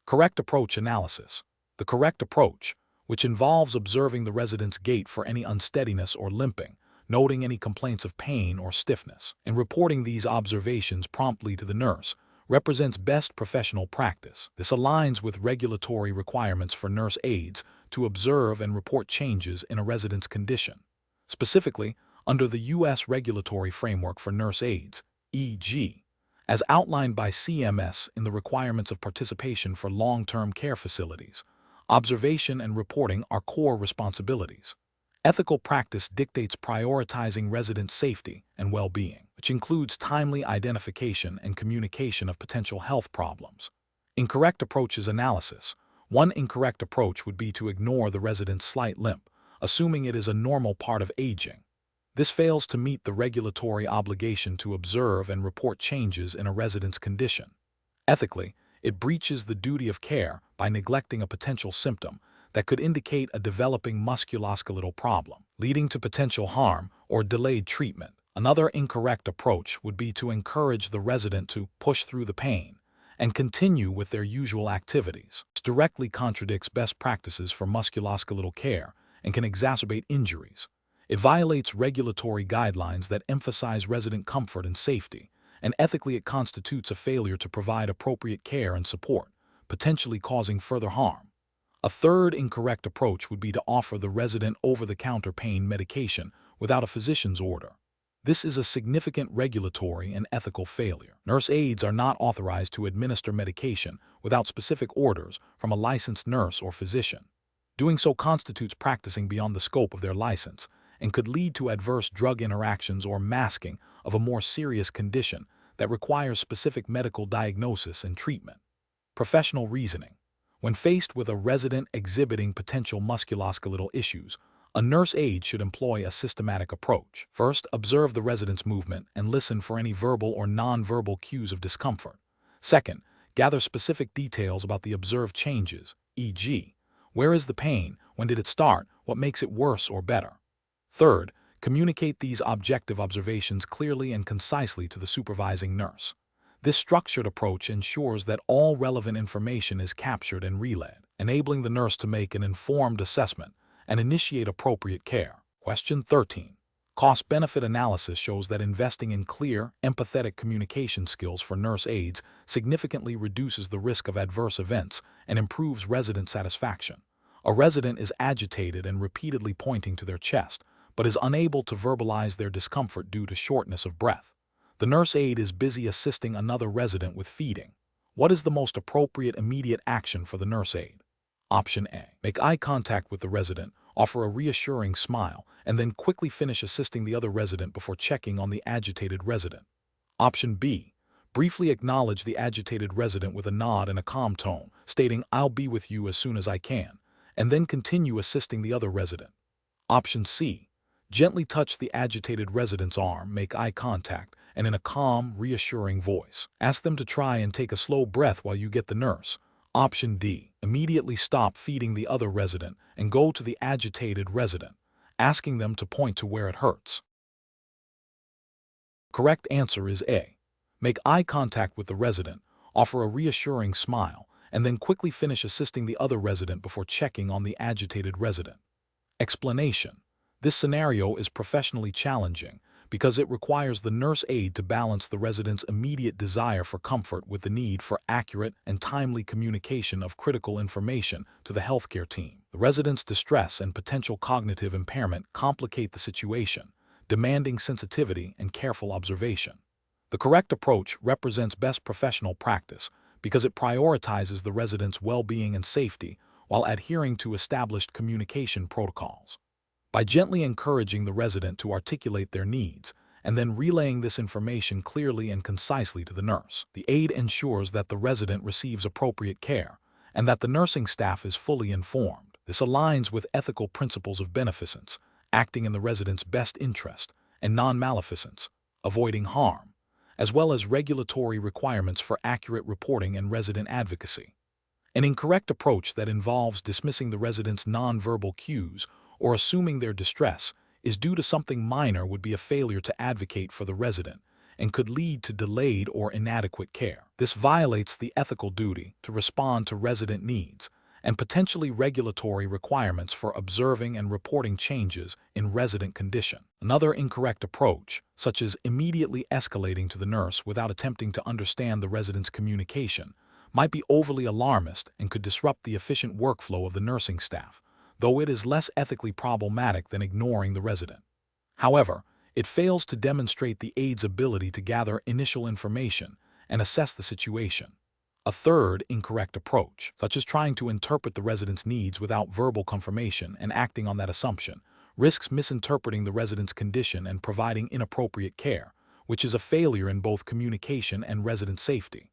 Correct approach analysis. The correct approach, which involves observing the resident's gait for any unsteadiness or limping, noting any complaints of pain or stiffness, and reporting these observations promptly to the nurse, represents best professional practice. This aligns with regulatory requirements for nurse aides to observe and report changes in a resident's condition. Specifically, under the U.S. Regulatory Framework for Nurse Aides, e.g., as outlined by CMS in the requirements of participation for long-term care facilities, observation and reporting are core responsibilities. Ethical practice dictates prioritizing resident safety and well-being, which includes timely identification and communication of potential health problems. Incorrect approaches analysis. One incorrect approach would be to ignore the resident's slight limp, assuming it is a normal part of aging. This fails to meet the regulatory obligation to observe and report changes in a resident's condition. Ethically, it breaches the duty of care by neglecting a potential symptom that could indicate a developing musculoskeletal problem, leading to potential harm or delayed treatment. Another incorrect approach would be to encourage the resident to push through the pain and continue with their usual activities. This directly contradicts best practices for musculoskeletal care and can exacerbate injuries. It violates regulatory guidelines that emphasize resident comfort and safety, and ethically it constitutes a failure to provide appropriate care and support, potentially causing further harm. A third incorrect approach would be to offer the resident over-the-counter pain medication without a physician's order. This is a significant regulatory and ethical failure. Nurse aides are not authorized to administer medication without specific orders from a licensed nurse or physician. Doing so constitutes practicing beyond the scope of their license and could lead to adverse drug interactions or masking of a more serious condition that requires specific medical diagnosis and treatment. Professional reasoning. When faced with a resident exhibiting potential musculoskeletal issues, a nurse aide should employ a systematic approach. First, observe the resident's movement and listen for any verbal or nonverbal cues of discomfort. Second, gather specific details about the observed changes, e.g., where is the pain, when did it start, what makes it worse or better. Third, communicate these objective observations clearly and concisely to the supervising nurse. This structured approach ensures that all relevant information is captured and relayed, enabling the nurse to make an informed assessment and initiate appropriate care. Question 13. Cost-benefit analysis shows that investing in clear, empathetic communication skills for nurse aides significantly reduces the risk of adverse events and improves resident satisfaction. A resident is agitated and repeatedly pointing to their chest, but is unable to verbalize their discomfort due to shortness of breath. The nurse aide is busy assisting another resident with feeding. What is the most appropriate immediate action for the nurse aide? Option A. Make eye contact with the resident, offer a reassuring smile, and then quickly finish assisting the other resident before checking on the agitated resident. Option B. Briefly acknowledge the agitated resident with a nod and a calm tone, stating, "I'll be with you as soon as I can," and then continue assisting the other resident. Option C. Gently touch the agitated resident's arm, make eye contact, and in a calm, reassuring voice. Ask them to try and take a slow breath while you get the nurse. Option D. Immediately stop feeding the other resident and go to the agitated resident, asking them to point to where it hurts. Correct answer is A. Make eye contact with the resident, offer a reassuring smile, and then quickly finish assisting the other resident before checking on the agitated resident. Explanation. This scenario is professionally challenging because it requires the nurse aide to balance the resident's immediate desire for comfort with the need for accurate and timely communication of critical information to the healthcare team. The resident's distress and potential cognitive impairment complicate the situation, demanding sensitivity and careful observation. The correct approach represents best professional practice because it prioritizes the resident's well-being and safety while adhering to established communication protocols. By gently encouraging the resident to articulate their needs and then relaying this information clearly and concisely to the nurse, the aide ensures that the resident receives appropriate care and that the nursing staff is fully informed. This aligns with ethical principles of beneficence, acting in the resident's best interest, and non-maleficence, avoiding harm, as well as regulatory requirements for accurate reporting and resident advocacy. An incorrect approach that involves dismissing the resident's nonverbal cues or assuming their distress is due to something minor would be a failure to advocate for the resident and could lead to delayed or inadequate care. This violates the ethical duty to respond to resident needs and potentially regulatory requirements for observing and reporting changes in resident condition. Another incorrect approach, such as immediately escalating to the nurse without attempting to understand the resident's communication, might be overly alarmist and could disrupt the efficient workflow of the nursing staff, though it is less ethically problematic than ignoring the resident. However, it fails to demonstrate the aide's ability to gather initial information and assess the situation. A third incorrect approach, such as trying to interpret the resident's needs without verbal confirmation and acting on that assumption, risks misinterpreting the resident's condition and providing inappropriate care, which is a failure in both communication and resident safety.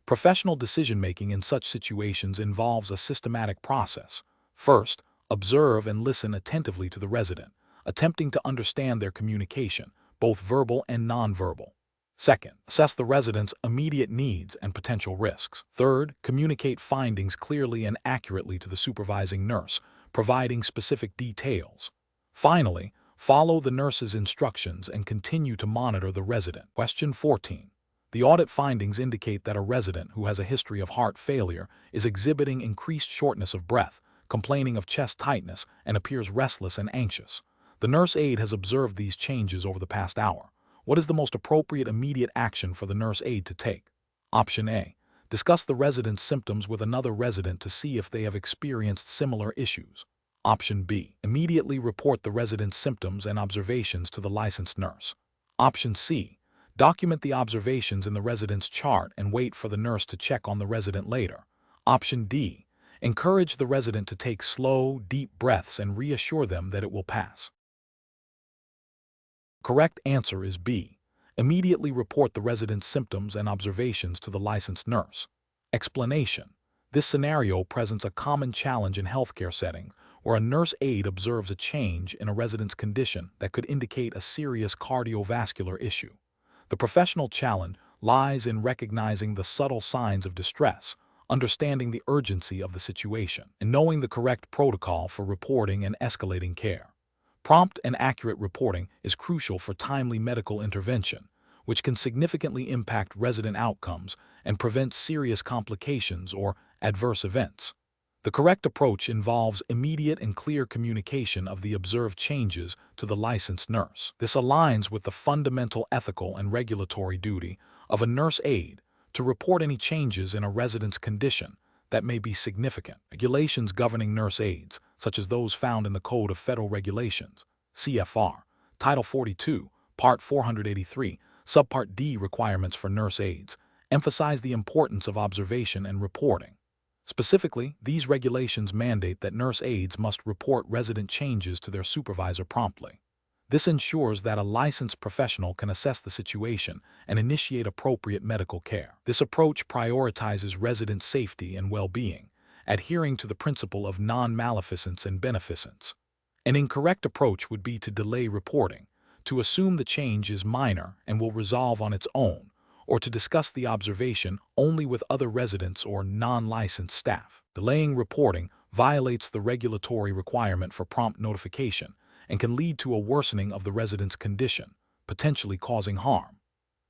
Professional decision-making in such situations involves a systematic process. First, observe and listen attentively to the resident, attempting to understand their communication, both verbal and nonverbal. Second, assess the resident's immediate needs and potential risks. Third, communicate findings clearly and accurately to the supervising nurse, providing specific details. Finally, follow the nurse's instructions and continue to monitor the resident. Question 14. The audit findings indicate that a resident who has a history of heart failure is exhibiting increased shortness of breath, complaining of chest tightness, and appears restless and anxious. The nurse aide has observed these changes over the past hour. What is the most appropriate immediate action for the nurse aide to take? Option A. Discuss the resident's symptoms with another resident to see if they have experienced similar issues. Option B. Immediately report the resident's symptoms and observations to the licensed nurse. Option C. Document the observations in the resident's chart and wait for the nurse to check on the resident later. Option D. Encourage the resident to take slow, deep breaths and reassure them that it will pass. Correct answer is B. Immediately report the resident's symptoms and observations to the licensed nurse. Explanation. This scenario presents a common challenge in healthcare settings where a nurse aide observes a change in a resident's condition that could indicate a serious cardiovascular issue. The professional challenge lies in recognizing the subtle signs of distress, understanding the urgency of the situation, and knowing the correct protocol for reporting and escalating care. Prompt and accurate reporting is crucial for timely medical intervention, which can significantly impact resident outcomes and prevent serious complications or adverse events. The correct approach involves immediate and clear communication of the observed changes to the licensed nurse. This aligns with the fundamental ethical and regulatory duty of a nurse aide to report any changes in a resident's condition that may be significant. Regulations governing nurse aides, such as those found in the Code of Federal Regulations, CFR, Title 42, Part 483, Subpart D requirements for nurse aides, emphasize the importance of observation and reporting. Specifically, these regulations mandate that nurse aides must report resident changes to their supervisor promptly. This ensures that a licensed professional can assess the situation and initiate appropriate medical care. This approach prioritizes resident safety and well-being, adhering to the principle of non-maleficence and beneficence. An incorrect approach would be to delay reporting, to assume the change is minor and will resolve on its own, or to discuss the observation only with other residents or non-licensed staff. Delaying reporting violates the regulatory requirement for prompt notification and can lead to a worsening of the resident's condition, potentially causing harm.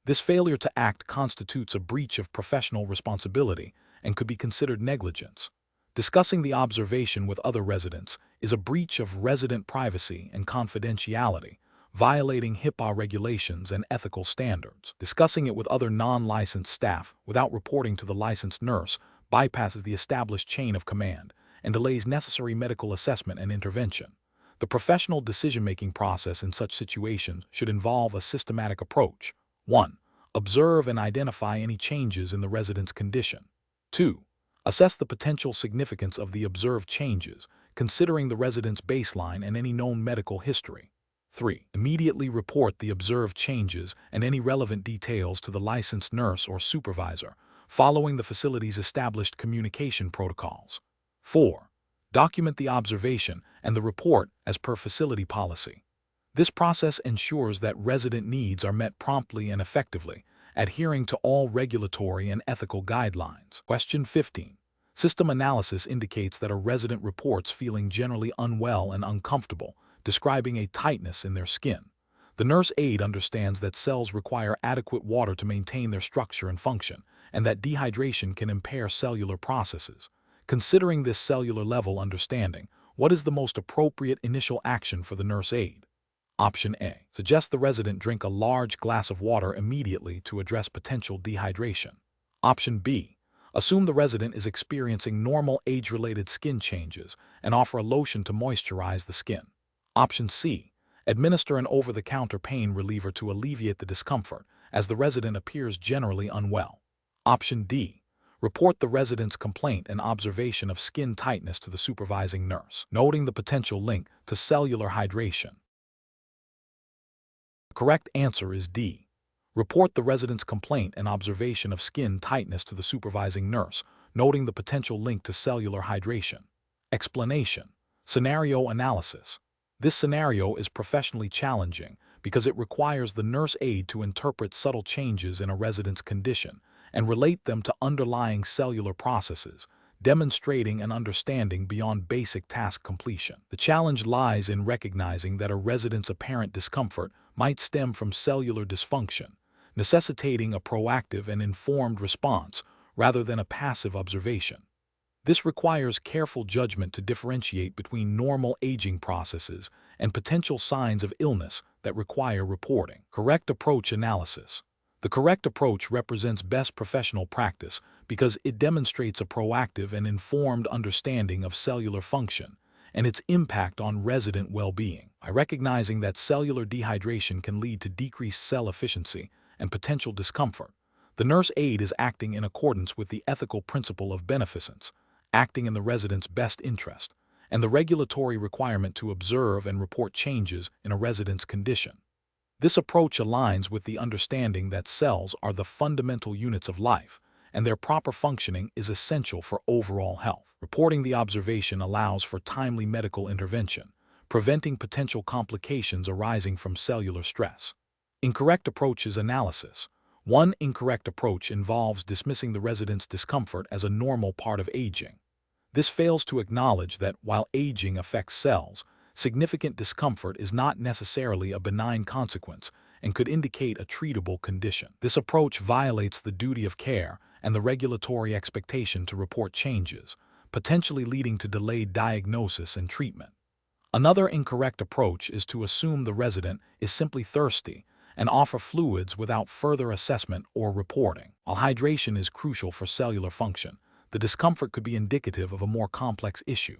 This failure to act constitutes a breach of professional responsibility and could be considered negligence. Discussing the observation with other residents is a breach of resident privacy and confidentiality, violating HIPAA regulations and ethical standards. Discussing it with other non-licensed staff without reporting to the licensed nurse bypasses the established chain of command and delays necessary medical assessment and intervention. The professional decision-making process in such situations should involve a systematic approach. 1. Observe and identify any changes in the resident's condition. 2. Assess the potential significance of the observed changes, considering the resident's baseline and any known medical history. 3. Immediately report the observed changes and any relevant details to the licensed nurse or supervisor, following the facility's established communication protocols. 4. Document the observation and the report as per facility policy. This process ensures that resident needs are met promptly and effectively, adhering to all regulatory and ethical guidelines. Question 15. System analysis indicates that a resident reports feeling generally unwell and uncomfortable, describing a tightness in their skin. The nurse aide understands that cells require adequate water to maintain their structure and function, and that dehydration can impair cellular processes. Considering this cellular level understanding, what is the most appropriate initial action for the nurse aide? Option A. Suggest the resident drink a large glass of water immediately to address potential dehydration. Option B. Assume the resident is experiencing normal age-related skin changes and offer a lotion to moisturize the skin. Option C. Administer an over-the-counter pain reliever to alleviate the discomfort, as the resident appears generally unwell. Option D. Report the resident's complaint and observation of skin tightness to the supervising nurse, noting the potential link to cellular hydration. The correct answer is D. Report the resident's complaint and observation of skin tightness to the supervising nurse, noting the potential link to cellular hydration. Explanation. Scenario analysis. This scenario is professionally challenging because it requires the nurse aide to interpret subtle changes in a resident's condition and relate them to underlying cellular processes, demonstrating an understanding beyond basic task completion. The challenge lies in recognizing that a resident's apparent discomfort might stem from cellular dysfunction, necessitating a proactive and informed response rather than a passive observation. This requires careful judgment to differentiate between normal aging processes and potential signs of illness that require reporting. Correct approach analysis. The correct approach represents best professional practice because it demonstrates a proactive and informed understanding of cellular function and its impact on resident well-being. By recognizing that cellular dehydration can lead to decreased cell efficiency and potential discomfort, the nurse aide is acting in accordance with the ethical principle of beneficence, acting in the resident's best interest, and the regulatory requirement to observe and report changes in a resident's condition. This approach aligns with the understanding that cells are the fundamental units of life, and their proper functioning is essential for overall health. Reporting the observation allows for timely medical intervention, preventing potential complications arising from cellular stress. Incorrect approaches analysis. One incorrect approach involves dismissing the resident's discomfort as a normal part of aging. This fails to acknowledge that while aging affects cells, significant discomfort is not necessarily a benign consequence and could indicate a treatable condition. This approach violates the duty of care and the regulatory expectation to report changes, potentially leading to delayed diagnosis and treatment. Another incorrect approach is to assume the resident is simply thirsty and offer fluids without further assessment or reporting. While hydration is crucial for cellular function, the discomfort could be indicative of a more complex issue.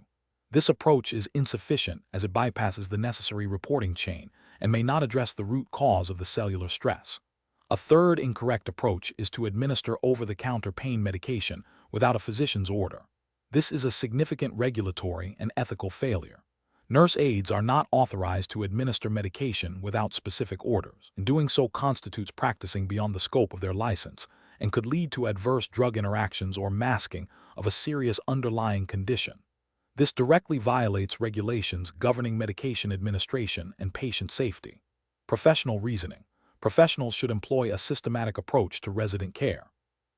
This approach is insufficient as it bypasses the necessary reporting chain and may not address the root cause of the cellular stress. A third incorrect approach is to administer over-the-counter pain medication without a physician's order. This is a significant regulatory and ethical failure. Nurse aides are not authorized to administer medication without specific orders, and doing so constitutes practicing beyond the scope of their license and could lead to adverse drug interactions or masking of a serious underlying condition. This directly violates regulations governing medication administration and patient safety. Professional reasoning. Professionals should employ a systematic approach to resident care.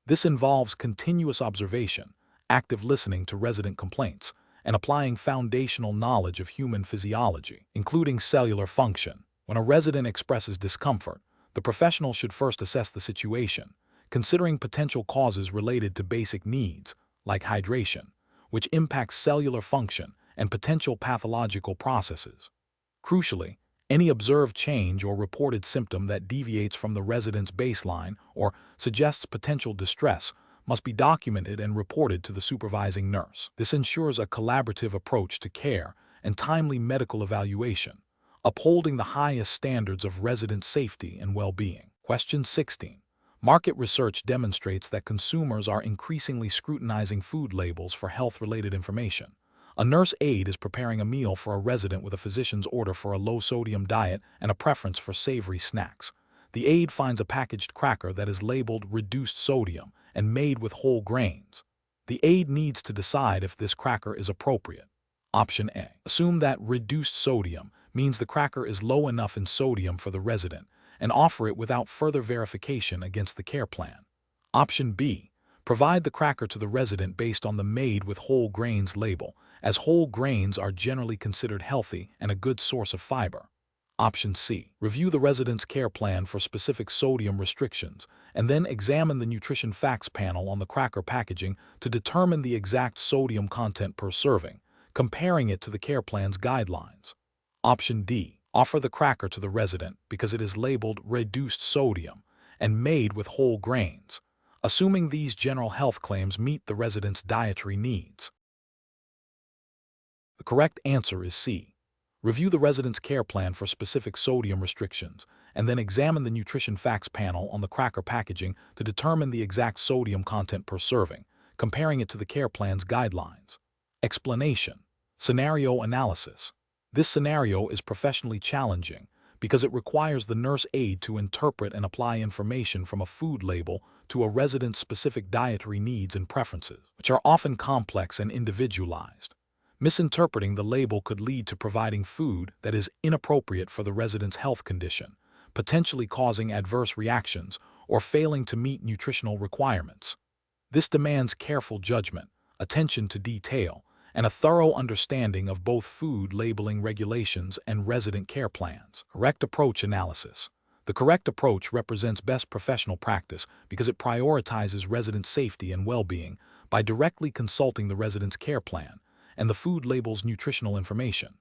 This involves continuous observation, active listening to resident complaints, and applying foundational knowledge of human physiology, including cellular function. When a resident expresses discomfort, the professional should first assess the situation, considering potential causes related to basic needs, like hydration, which impacts cellular function and potential pathological processes. Crucially, any observed change or reported symptom that deviates from the resident's baseline or suggests potential distress must be documented and reported to the supervising nurse. This ensures a collaborative approach to care and timely medical evaluation, upholding the highest standards of resident safety and well-being. Question 16. Market research demonstrates that consumers are increasingly scrutinizing food labels for health-related information. A nurse aide is preparing a meal for a resident with a physician's order for a low-sodium diet and a preference for savory snacks. The aide finds a packaged cracker that is labeled reduced sodium and made with whole grains. The aide needs to decide if this cracker is appropriate. Option A. Assume that reduced sodium means the cracker is low enough in sodium for the resident and offer it without further verification against the care plan. Option B. Provide the cracker to the resident based on the made with whole grains label, as whole grains are generally considered healthy and a good source of fiber. Option C. Review the resident's care plan for specific sodium restrictions and then examine the nutrition facts panel on the cracker packaging to determine the exact sodium content per serving, comparing it to the care plan's guidelines. Option D. Offer the cracker to the resident because it is labeled reduced sodium and made with whole grains, assuming these general health claims meet the resident's dietary needs. The correct answer is C. Review the resident's care plan for specific sodium restrictions and then examine the nutrition facts panel on the cracker packaging to determine the exact sodium content per serving, comparing it to the care plan's guidelines. Explanation. Scenario analysis. This scenario is professionally challenging because it requires the nurse aide to interpret and apply information from a food label to a resident's specific dietary needs and preferences, which are often complex and individualized. Misinterpreting the label could lead to providing food that is inappropriate for the resident's health condition, potentially causing adverse reactions or failing to meet nutritional requirements. This demands careful judgment, attention to detail, and a thorough understanding of both food labeling regulations and resident care plans. Correct approach analysis. The correct approach represents best professional practice because it prioritizes resident safety and well-being by directly consulting the resident's care plan and the food label's nutritional information.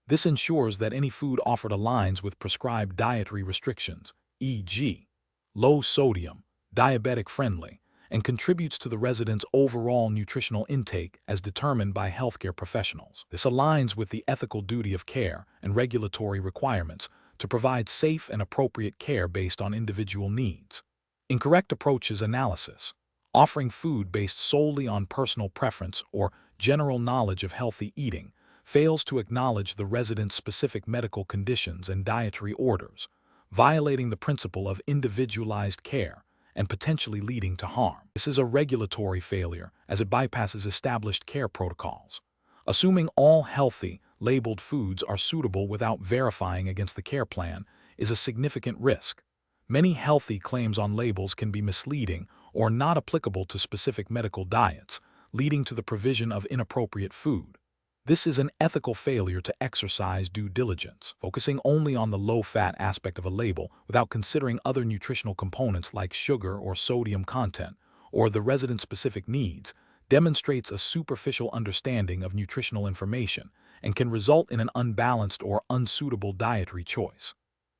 This ensures that any food offered aligns with prescribed dietary restrictions, e.g., low sodium, diabetic friendly, and contributes to the resident's overall nutritional intake as determined by healthcare professionals. This aligns with the ethical duty of care and regulatory requirements to provide safe and appropriate care based on individual needs. Incorrect approaches analysis. Offering food based solely on personal preference or general knowledge of healthy eating fails to acknowledge the resident's specific medical conditions and dietary orders, violating the principle of individualized care and potentially leading to harm. This is a regulatory failure as it bypasses established care protocols. Assuming all healthy, labeled foods are suitable without verifying against the care plan is a significant risk. Many healthy claims on labels can be misleading or not applicable to specific medical diets, leading to the provision of inappropriate food. This is an ethical failure to exercise due diligence. Focusing only on the low-fat aspect of a label without considering other nutritional components like sugar or sodium content or the resident's specific needs demonstrates a superficial understanding of nutritional information and can result in an unbalanced or unsuitable dietary choice.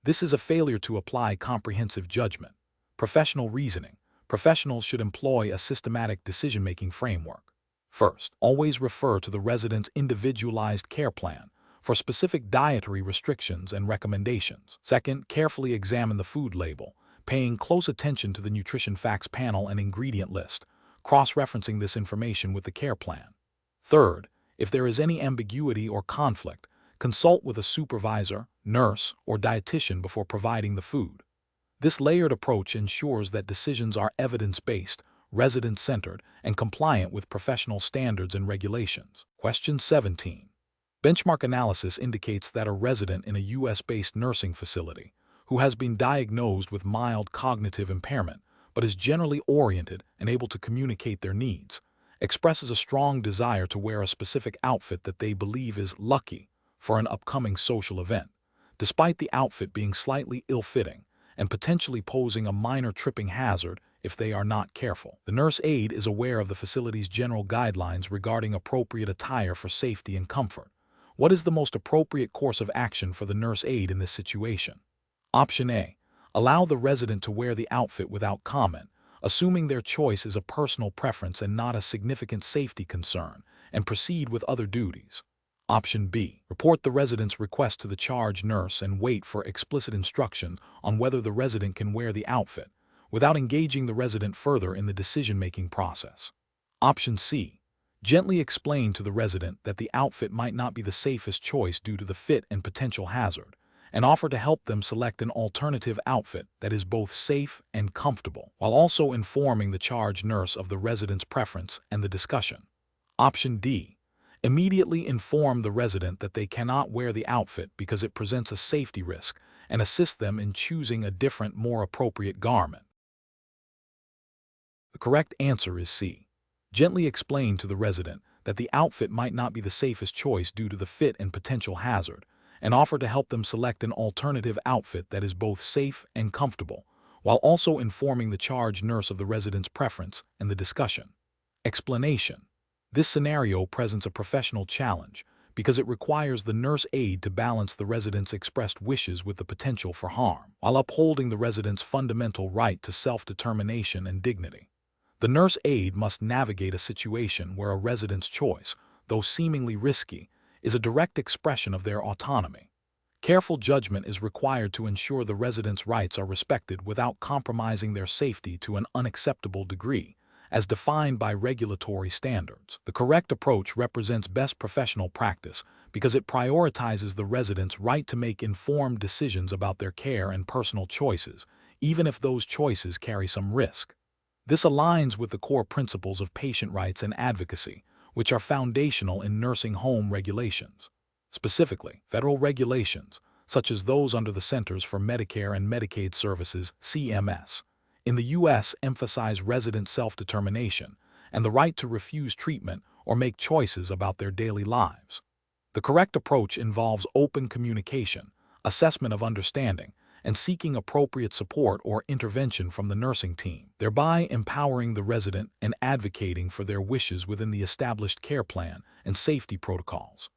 This is a failure to apply comprehensive judgment. Professional reasoning. Professionals should employ a systematic decision-making framework. First, always refer to the resident's individualized care plan for specific dietary restrictions and recommendations. Second, carefully examine the food label, paying close attention to the nutrition facts panel and ingredient list, cross-referencing this information with the care plan. Third, if there is any ambiguity or conflict, consult with a supervisor, nurse, or dietitian before providing the food. This layered approach ensures that decisions are evidence-based, resident-centered, and compliant with professional standards and regulations. Question 17. Benchmark analysis indicates that a resident in a U.S.-based nursing facility who has been diagnosed with mild cognitive impairment but is generally oriented and able to communicate their needs, expresses a strong desire to wear a specific outfit that they believe is lucky for an upcoming social event, despite the outfit being slightly ill-fitting and potentially posing a minor tripping hazard if they are not careful. The nurse aide is aware of the facility's general guidelines regarding appropriate attire for safety and comfort. What is the most appropriate course of action for the nurse aide in this situation? Option A. Allow the resident to wear the outfit without comment, assuming their choice is a personal preference and not a significant safety concern, and proceed with other duties. Option B. Report the resident's request to the charge nurse and wait for explicit instruction on whether the resident can wear the outfit, without engaging the resident further in the decision-making process. Option C. Gently explain to the resident that the outfit might not be the safest choice due to the fit and potential hazard, and offer to help them select an alternative outfit that is both safe and comfortable, while also informing the charge nurse of the resident's preference and the discussion. Option D. Immediately inform the resident that they cannot wear the outfit because it presents a safety risk and assist them in choosing a different, more appropriate garment. The correct answer is C. Gently explain to the resident that the outfit might not be the safest choice due to the fit and potential hazard, and offer to help them select an alternative outfit that is both safe and comfortable, while also informing the charge nurse of the resident's preference and the discussion. Explanation. This scenario presents a professional challenge because it requires the nurse aide to balance the resident's expressed wishes with the potential for harm, while upholding the resident's fundamental right to self-determination and dignity. The nurse aide must navigate a situation where a resident's choice, though seemingly risky, is a direct expression of their autonomy. Careful judgment is required to ensure the resident's rights are respected without compromising their safety to an unacceptable degree, as defined by regulatory standards. The correct approach represents best professional practice because it prioritizes the resident's right to make informed decisions about their care and personal choices, even if those choices carry some risk. This aligns with the core principles of patient rights and advocacy, which are foundational in nursing home regulations. Specifically, federal regulations, such as those under the Centers for Medicare and Medicaid Services, CMS, in the U.S. emphasize resident self-determination and the right to refuse treatment or make choices about their daily lives. The correct approach involves open communication, assessment of understanding, and seeking appropriate support or intervention from the nursing team, thereby empowering the resident and advocating for their wishes within the established care plan and safety protocols.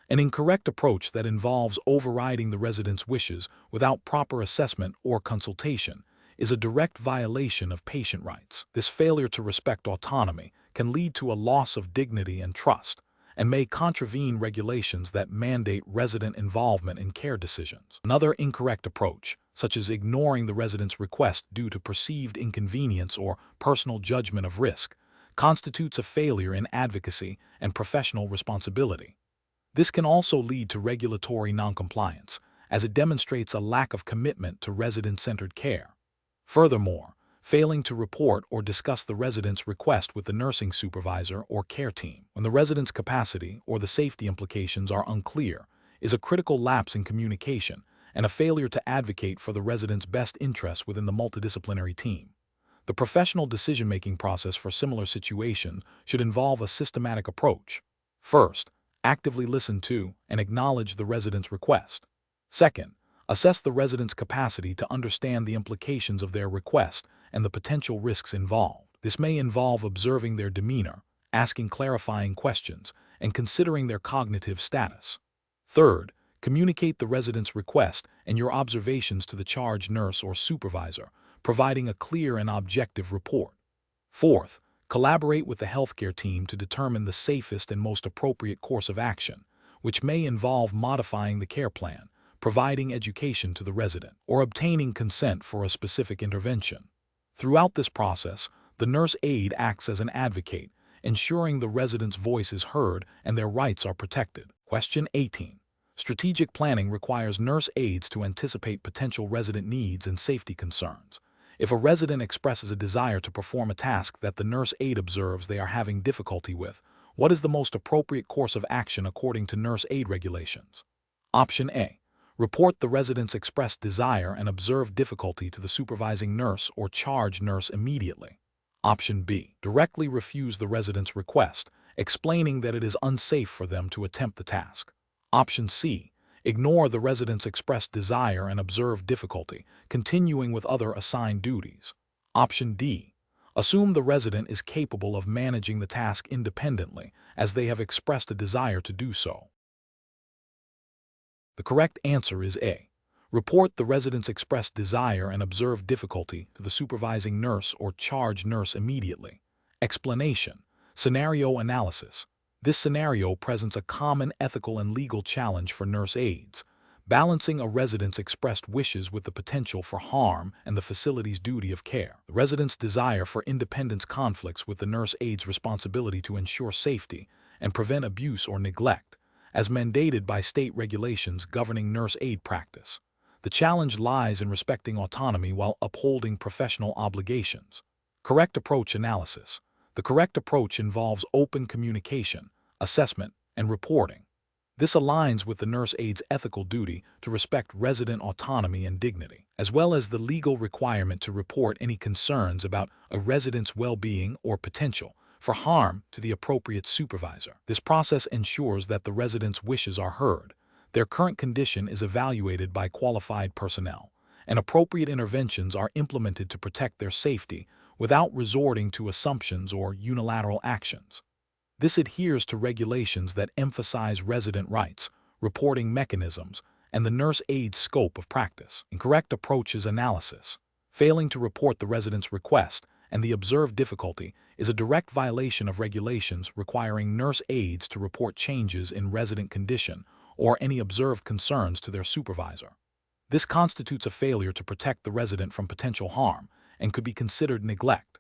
An incorrect approach that involves overriding the resident's wishes without proper assessment or consultation is a direct violation of patient rights. This failure to respect autonomy can lead to a loss of dignity and trust, and may contravene regulations that mandate resident involvement in care decisions. Another incorrect approach, such as ignoring the resident's request due to perceived inconvenience or personal judgment of risk, constitutes a failure in advocacy and professional responsibility. This can also lead to regulatory noncompliance, as it demonstrates a lack of commitment to resident-centered care. Furthermore, failing to report or discuss the resident's request with the nursing supervisor or care team when the resident's capacity or the safety implications are unclear is a critical lapse in communication and a failure to advocate for the resident's best interests within the multidisciplinary team. The professional decision-making process for similar situations should involve a systematic approach. First, actively listen to and acknowledge the resident's request. Second, assess the resident's capacity to understand the implications of their request and the potential risks involved. This may involve observing their demeanor, asking clarifying questions, and considering their cognitive status. Third, communicate the resident's request and your observations to the charge nurse or supervisor, providing a clear and objective report. Fourth, collaborate with the healthcare team to determine the safest and most appropriate course of action, which may involve modifying the care plan, providing education to the resident, or obtaining consent for a specific intervention. Throughout this process, the nurse aide acts as an advocate, ensuring the resident's voice is heard and their rights are protected. Question 18. Strategic planning requires nurse aides to anticipate potential resident needs and safety concerns. If a resident expresses a desire to perform a task that the nurse aide observes they are having difficulty with, what is the most appropriate course of action according to nurse aide regulations? Option A. Report the resident's expressed desire and observed difficulty to the supervising nurse or charge nurse immediately. Option B. Directly refuse the resident's request, explaining that it is unsafe for them to attempt the task. Option C. Ignore the resident's expressed desire and observed difficulty, continuing with other assigned duties. Option D. Assume the resident is capable of managing the task independently, as they have expressed a desire to do so. The correct answer is A. Report the resident's expressed desire and observed difficulty to the supervising nurse or charge nurse immediately. Explanation. Scenario analysis. This scenario presents a common ethical and legal challenge for nurse aides, balancing a resident's expressed wishes with the potential for harm and the facility's duty of care. The resident's desire for independence conflicts with the nurse aide's responsibility to ensure safety and prevent abuse or neglect, as mandated by state regulations governing nurse aide practice. The challenge lies in respecting autonomy while upholding professional obligations. Correct approach analysis. The correct approach involves open communication, assessment, and reporting. This aligns with the nurse aide's ethical duty to respect resident autonomy and dignity, as well as the legal requirement to report any concerns about a resident's well-being or potential for harm to the appropriate supervisor. This process ensures that the resident's wishes are heard, their current condition is evaluated by qualified personnel, and appropriate interventions are implemented to protect their safety without resorting to assumptions or unilateral actions. This adheres to regulations that emphasize resident rights, reporting mechanisms, and the nurse aide's scope of practice. Incorrect approach is analysis. Failing to report the resident's request and the observed difficulty is a direct violation of regulations requiring nurse aides to report changes in resident condition or any observed concerns to their supervisor. This constitutes a failure to protect the resident from potential harm and could be considered neglect.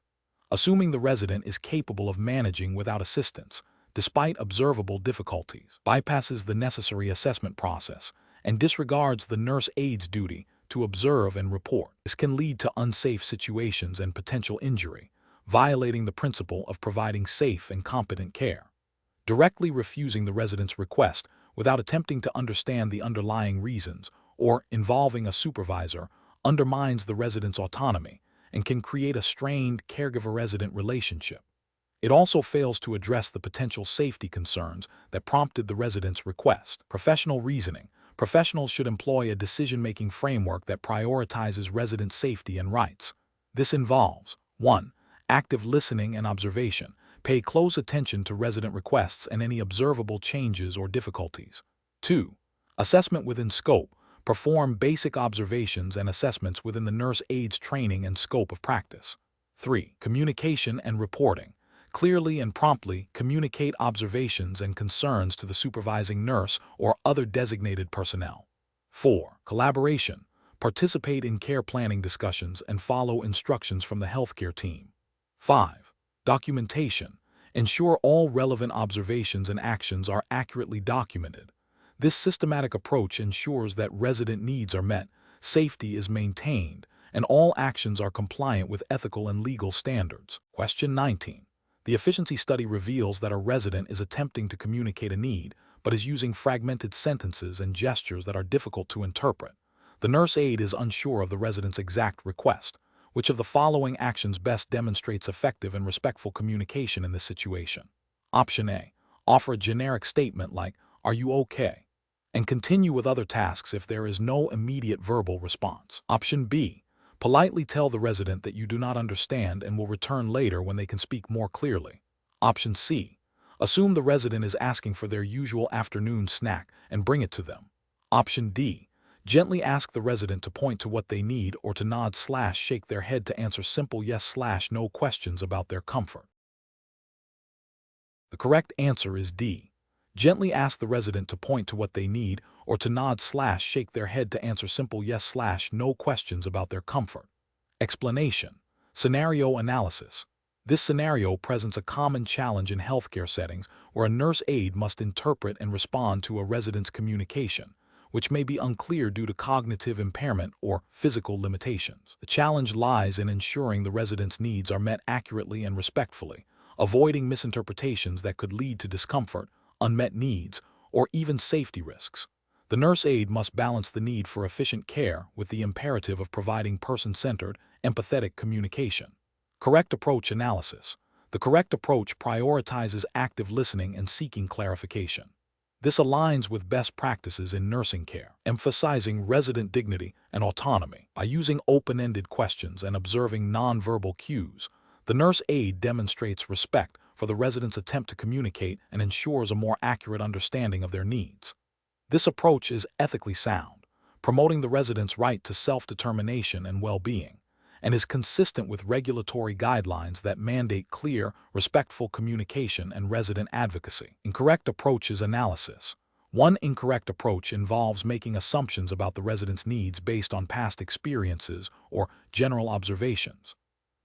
Assuming the resident is capable of managing without assistance, despite observable difficulties, bypasses the necessary assessment process and disregards the nurse aide's duty to observe and report. This can lead to unsafe situations and potential injury, violating the principle of providing safe and competent care. Directly refusing the resident's request without attempting to understand the underlying reasons or involving a supervisor undermines the resident's autonomy and can create a strained caregiver-resident relationship. It also fails to address the potential safety concerns that prompted the resident's request. Professional reasoning. Professionals should employ a decision-making framework that prioritizes resident safety and rights. This involves 1. Active listening and observation. Pay close attention to resident requests and any observable changes or difficulties. 2. Assessment within scope. Perform basic observations and assessments within the nurse aide's training and scope of practice. 3. Communication and reporting. Clearly and promptly communicate observations and concerns to the supervising nurse or other designated personnel. 4. Collaboration. Participate in care planning discussions and follow instructions from the healthcare team. 5. Documentation. Ensure all relevant observations and actions are accurately documented. This systematic approach ensures that resident needs are met, safety is maintained, and all actions are compliant with ethical and legal standards. Question 19. The efficiency study reveals that a resident is attempting to communicate a need, but is using fragmented sentences and gestures that are difficult to interpret. The nurse aide is unsure of the resident's exact request. Which of the following actions best demonstrates effective and respectful communication in this situation? Option A. Offer a generic statement like, "Are you okay?" and continue with other tasks if there is no immediate verbal response. Option B. Politely tell the resident that you do not understand and will return later when they can speak more clearly. Option C. Assume the resident is asking for their usual afternoon snack and bring it to them. Option D. Gently ask the resident to point to what they need or to nod/shake their head to answer simple yes/no questions about their comfort. The correct answer is D. Gently ask the resident to point to what they need or to nod/shake their head to answer simple yes/no questions about their comfort. Explanation. Scenario analysis. This scenario presents a common challenge in healthcare settings where a nurse aide must interpret and respond to a resident's communication, which may be unclear due to cognitive impairment or physical limitations. The challenge lies in ensuring the resident's needs are met accurately and respectfully, avoiding misinterpretations that could lead to discomfort, unmet needs, or even safety risks. The nurse aide must balance the need for efficient care with the imperative of providing person-centered, empathetic communication. Correct approach analysis. The correct approach prioritizes active listening and seeking clarification. This aligns with best practices in nursing care, emphasizing resident dignity and autonomy. By using open-ended questions and observing nonverbal cues, the nurse aide demonstrates respect for the resident's attempt to communicate and ensures a more accurate understanding of their needs. This approach is ethically sound, promoting the resident's right to self-determination and well-being, and is consistent with regulatory guidelines that mandate clear, respectful communication and resident advocacy. Incorrect approaches analysis. One incorrect approach involves making assumptions about the resident's needs based on past experiences or general observations.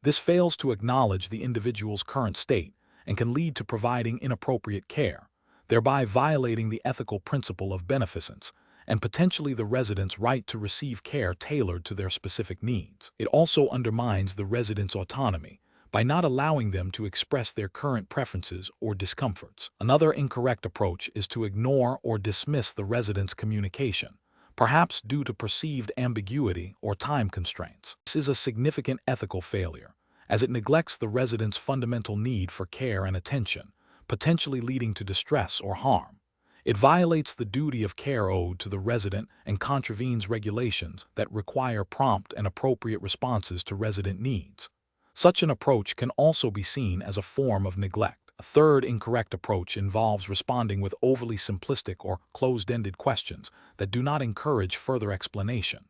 This fails to acknowledge the individual's current state and can lead to providing inappropriate care, thereby violating the ethical principle of beneficence and potentially the resident's right to receive care tailored to their specific needs. It also undermines the resident's autonomy by not allowing them to express their current preferences or discomforts. Another incorrect approach is to ignore or dismiss the resident's communication, perhaps due to perceived ambiguity or time constraints. This is a significant ethical failure, as it neglects the resident's fundamental need for care and attention, potentially leading to distress or harm. It violates the duty of care owed to the resident and contravenes regulations that require prompt and appropriate responses to resident needs. Such an approach can also be seen as a form of neglect. A third incorrect approach involves responding with overly simplistic or closed-ended questions that do not encourage further explanation.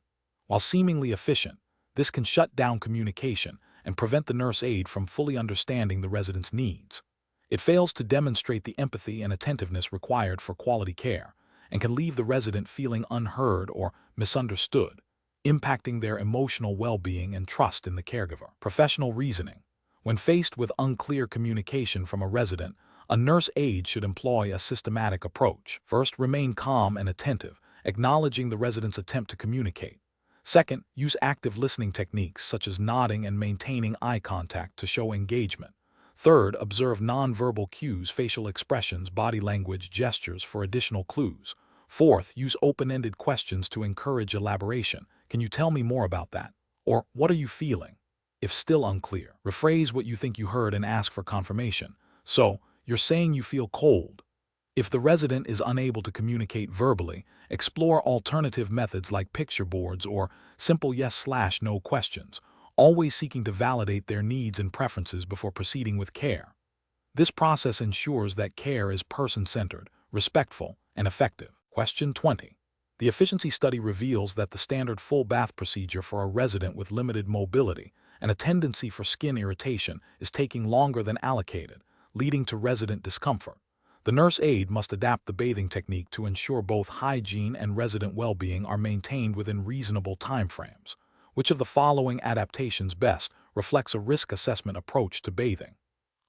While seemingly efficient, this can shut down communication and prevent the nurse aide from fully understanding the resident's needs. It fails to demonstrate the empathy and attentiveness required for quality care and can leave the resident feeling unheard or misunderstood, impacting their emotional well-being and trust in the caregiver. Professional reasoning. When faced with unclear communication from a resident, a nurse aide should employ a systematic approach. First, remain calm and attentive, acknowledging the resident's attempt to communicate. Second, use active listening techniques such as nodding and maintaining eye contact to show engagement. Third, observe nonverbal cues, facial expressions, body language, gestures for additional clues. Fourth, use open-ended questions to encourage elaboration. Can you tell me more about that? Or, what are you feeling? If still unclear, rephrase what you think you heard and ask for confirmation. So, you're saying you feel cold. If the resident is unable to communicate verbally, explore alternative methods like picture boards or simple yes/no questions, always seeking to validate their needs and preferences before proceeding with care. This process ensures that care is person-centered, respectful, and effective. Question 20. The efficiency study reveals that the standard full bath procedure for a resident with limited mobility and a tendency for skin irritation is taking longer than allocated, leading to resident discomfort. The nurse aide must adapt the bathing technique to ensure both hygiene and resident well-being are maintained within reasonable timeframes. Which of the following adaptations best reflects a risk assessment approach to bathing?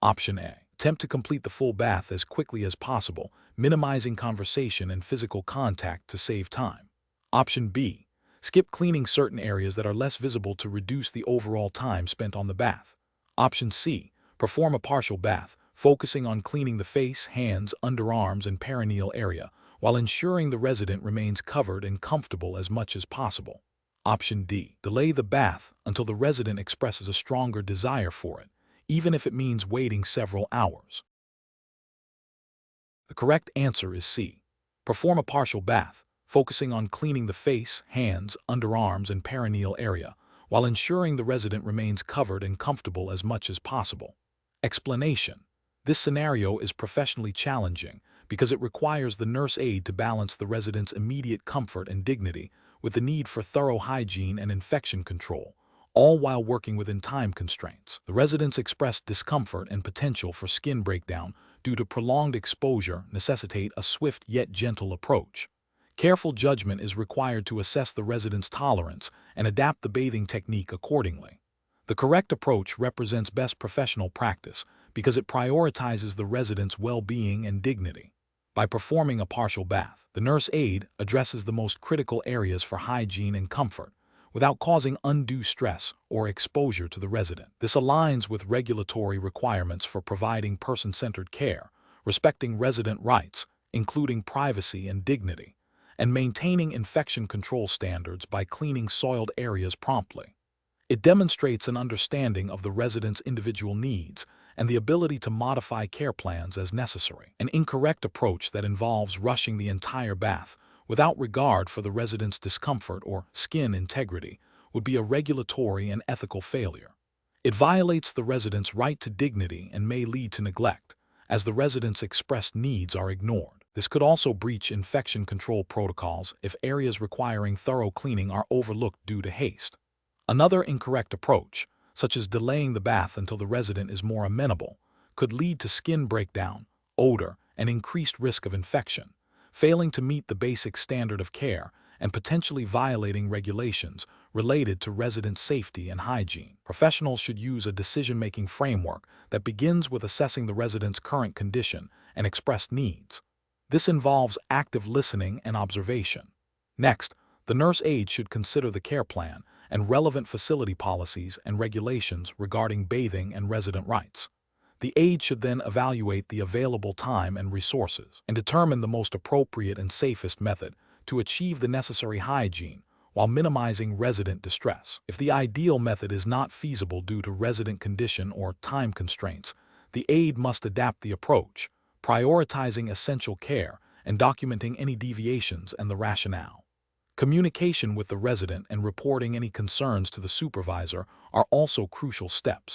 Option A. Attempt to complete the full bath as quickly as possible, minimizing conversation and physical contact to save time. Option B. Skip cleaning certain areas that are less visible to reduce the overall time spent on the bath. Option C. Perform a partial bath, focusing on cleaning the face, hands, underarms, and perineal area, while ensuring the resident remains covered and comfortable as much as possible. Option D. Delay the bath until the resident expresses a stronger desire for it, even if it means waiting several hours. The correct answer is C. Perform a partial bath, focusing on cleaning the face, hands, underarms, and perineal area, while ensuring the resident remains covered and comfortable as much as possible. Explanation. This scenario is professionally challenging because it requires the nurse aide to balance the resident's immediate comfort and dignity with the need for thorough hygiene and infection control, all while working within time constraints. The residents express discomfort and potential for skin breakdown due to prolonged exposure necessitate a swift yet gentle approach. Careful judgment is required to assess the resident's tolerance and adapt the bathing technique accordingly. The correct approach represents best professional practice because it prioritizes the resident's well-being and dignity. By performing a partial bath, the nurse aide addresses the most critical areas for hygiene and comfort, without causing undue stress or exposure to the resident. This aligns with regulatory requirements for providing person-centered care, respecting resident rights, including privacy and dignity, and maintaining infection control standards by cleaning soiled areas promptly. It demonstrates an understanding of the resident's individual needs and the ability to modify care plans as necessary. An incorrect approach that involves rushing the entire bath without regard for the resident's discomfort or skin integrity would be a regulatory and ethical failure. It violates the resident's right to dignity and may lead to neglect, as the resident's expressed needs are ignored. This could also breach infection control protocols if areas requiring thorough cleaning are overlooked due to haste. Another incorrect approach, such as delaying the bath until the resident is more amenable, could lead to skin breakdown, odor, and increased risk of infection, failing to meet the basic standard of care and potentially violating regulations related to resident safety and hygiene. Professionals should use a decision-making framework that begins with assessing the resident's current condition and expressed needs. This involves active listening and observation. Next, the nurse aide should consider the care plan and relevant facility policies and regulations regarding bathing and resident rights. The aide should then evaluate the available time and resources and determine the most appropriate and safest method to achieve the necessary hygiene while minimizing resident distress. If the ideal method is not feasible due to resident condition or time constraints, the aide must adapt the approach, prioritizing essential care and documenting any deviations and the rationale. Communication with the resident and reporting any concerns to the supervisor are also crucial steps.